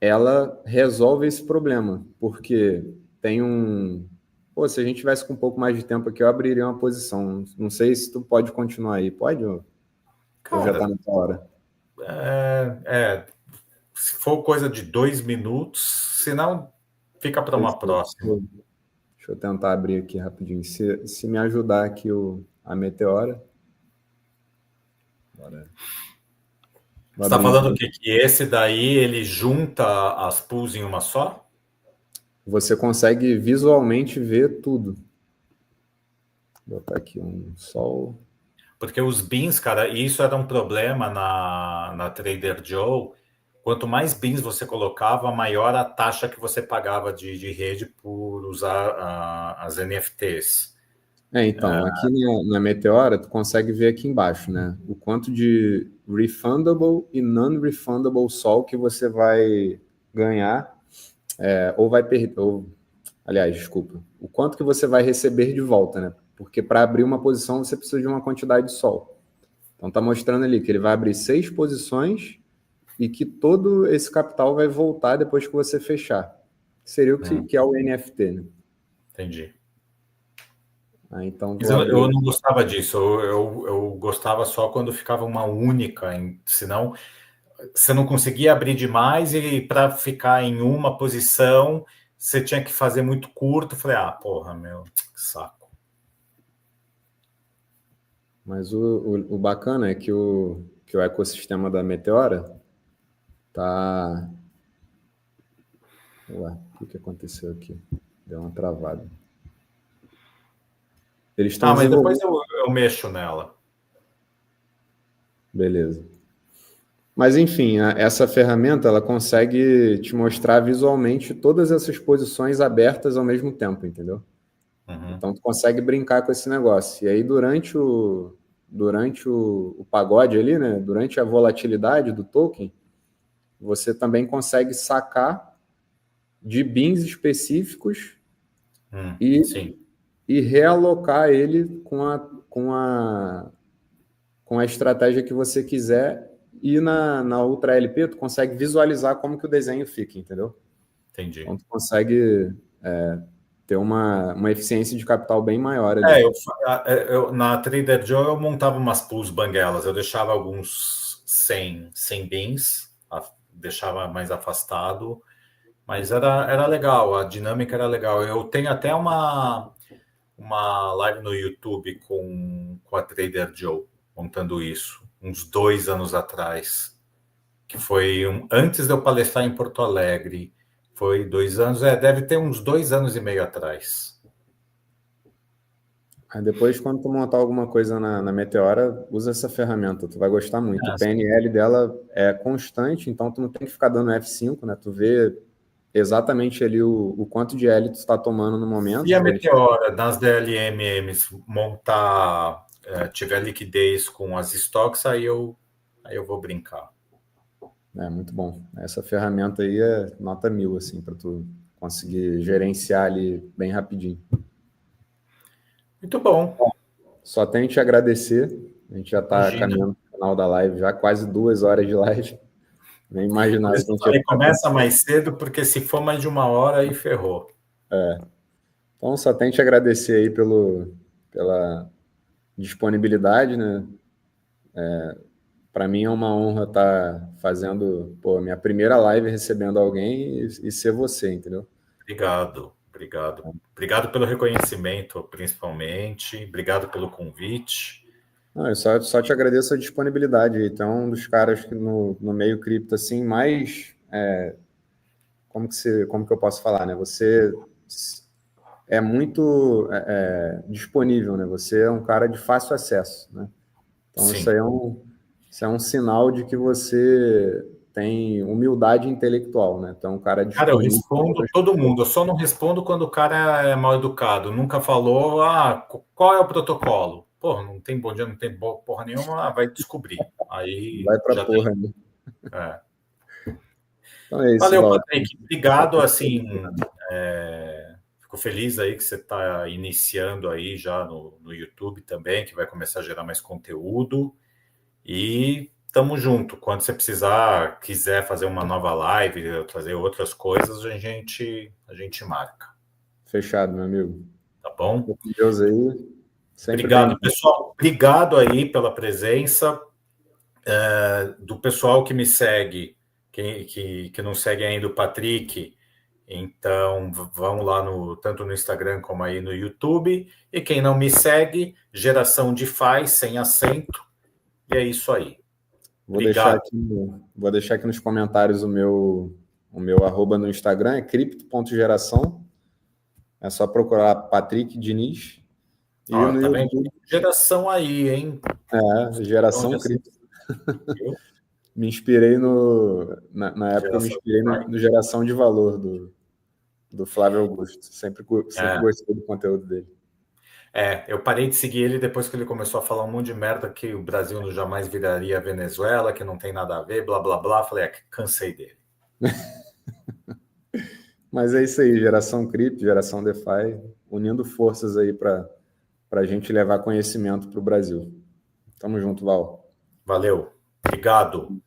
ela resolve esse problema, porque tem um... Pô, se a gente tivesse com um pouco mais de tempo aqui, eu abriria uma posição. Não sei se tu pode continuar aí. Pode? Ou já tá na tua hora? Se for coisa de 2 minutos, senão fica para uma próxima. Deixa eu tentar abrir aqui rapidinho. Se me ajudar aqui a Meteora. Bora. Você está falando o quê? Que esse daí ele junta as pools em uma só? Você consegue visualmente ver tudo. Vou botar aqui um sol. Porque os bins, cara, isso era um problema na Trader Joe. Quanto mais bins você colocava, maior a taxa que você pagava de rede por usar as NFTs. Então, aqui na Meteora, tu consegue ver aqui embaixo, né? O quanto de refundable e non-refundable sol que você vai ganhar, ou vai perder, aliás, desculpa, o quanto que você vai receber de volta, né? Porque para abrir uma posição você precisa de uma quantidade de sol. Então tá mostrando ali que ele vai abrir 6 posições e que todo esse capital vai voltar depois que você fechar. Seria o que é o NFT, né? Entendi. Então Mas eu não gostava disso. Eu gostava só quando ficava uma única, senão você não conseguia abrir demais e para ficar em uma posição você tinha que fazer muito curto. Eu falei, porra, meu, que saco. Mas o bacana é que o ecossistema da Meteora tá... Ué, o que aconteceu aqui? Deu uma travada. Eles estão Mas desenvolvendo... depois eu mexo nela. Beleza. Mas, enfim, essa ferramenta ela consegue te mostrar visualmente todas essas posições abertas ao mesmo tempo, entendeu? Então, tu consegue brincar com esse negócio. E aí, durante o pagode ali, né? Durante a volatilidade do token, você também consegue sacar de bins específicos e realocar ele com a estratégia que você quiser. E na Ultra LP, tu consegue visualizar como que o desenho fica, entendeu? Entendi. Então, tu consegue ter uma eficiência de capital bem maior ali. Na Trader Joe eu montava umas pools banguelas. Eu deixava alguns sem bins, deixava mais afastado, mas era legal, a dinâmica era legal. Eu tenho até uma live no YouTube com a Trader Joe, montando isso, uns 2 anos atrás, que foi antes de eu palestrar em Porto Alegre. Foi 2 anos, deve ter uns 2 anos e meio atrás. Aí depois, quando tu montar alguma coisa na Meteora, usa essa ferramenta, tu vai gostar muito. O PNL dela é constante, então tu não tem que ficar dando F5, né? Tu vê exatamente ali o quanto de L tu está tomando no momento. E a Meteora, nas DLMMs, tiver liquidez com as estoques, aí eu vou brincar. É muito bom. Essa ferramenta aí é nota 1000, assim, para tu conseguir gerenciar ali bem rapidinho. Muito bom. Só tenho que te agradecer. A gente já está caminhando no final da live, já quase 2 horas de live. Nem Por imaginava isso que a eu gente ia falei, ficar começa mais cedo, porque se for mais de 1 hora, aí ferrou. Então, só tenho que te agradecer aí pela disponibilidade, né? Para mim é uma honra estar fazendo, pô, minha primeira live recebendo alguém e ser você, entendeu? Obrigado, obrigado. Obrigado pelo reconhecimento, principalmente. Obrigado pelo convite. Não, eu só te agradeço a disponibilidade. Então, um dos caras que no meio cripto, assim, mais... como que eu posso falar, né? Você é muito disponível, né? Você é um cara de fácil acesso, né? Então, Sim. isso é um sinal de que você tem humildade intelectual, né? Então, um cara Cara, eu disponível para respondo outras todo pessoas. mundo. Eu só não respondo quando o cara é mal educado. Nunca falou, qual é o protocolo? Porra, não tem bom dia, não tem porra nenhuma, vai descobrir. Aí Vai pra já tem. porra, né? É. Então é isso, Valeu, Val. Patrick. Só Obrigado. tenho Assim, fico feliz aí que você está iniciando aí já no YouTube também, que vai começar a gerar mais conteúdo. E tamo junto. Quando você precisar, quiser fazer uma nova live, trazer outras coisas, a gente marca, fechado, meu amigo. tá bom? Fica com Deus aí. Sempre Obrigado, bem-vindo. pessoal. Obrigado aí pela presença. Do pessoal que me segue, que não segue ainda o Patrick, então vão lá tanto no Instagram como aí no YouTube. E quem não me segue, Geração DeFi, sem acento. E é isso aí. Obrigado. Vou deixar aqui nos comentários o meu arroba no Instagram, é cripto.geração. É só procurar Patrick Diniz. E Ó, no tá vendo? YouTube, Geração aí, hein? Então, Geração Cripto. Me inspirei na época, eu me Geração inspirei DeFi. no Geração de Valor do Flávio Augusto. Sempre É, gostei do conteúdo dele. eu parei de seguir ele depois que ele começou a falar um monte de merda que o Brasil não jamais viraria a Venezuela, que não tem nada a ver, blá blá blá. Falei, cansei dele. Mas é isso aí, geração cripto, geração DeFi, unindo forças aí para a gente levar conhecimento para o Brasil. Tamo junto, Val. Valeu, obrigado.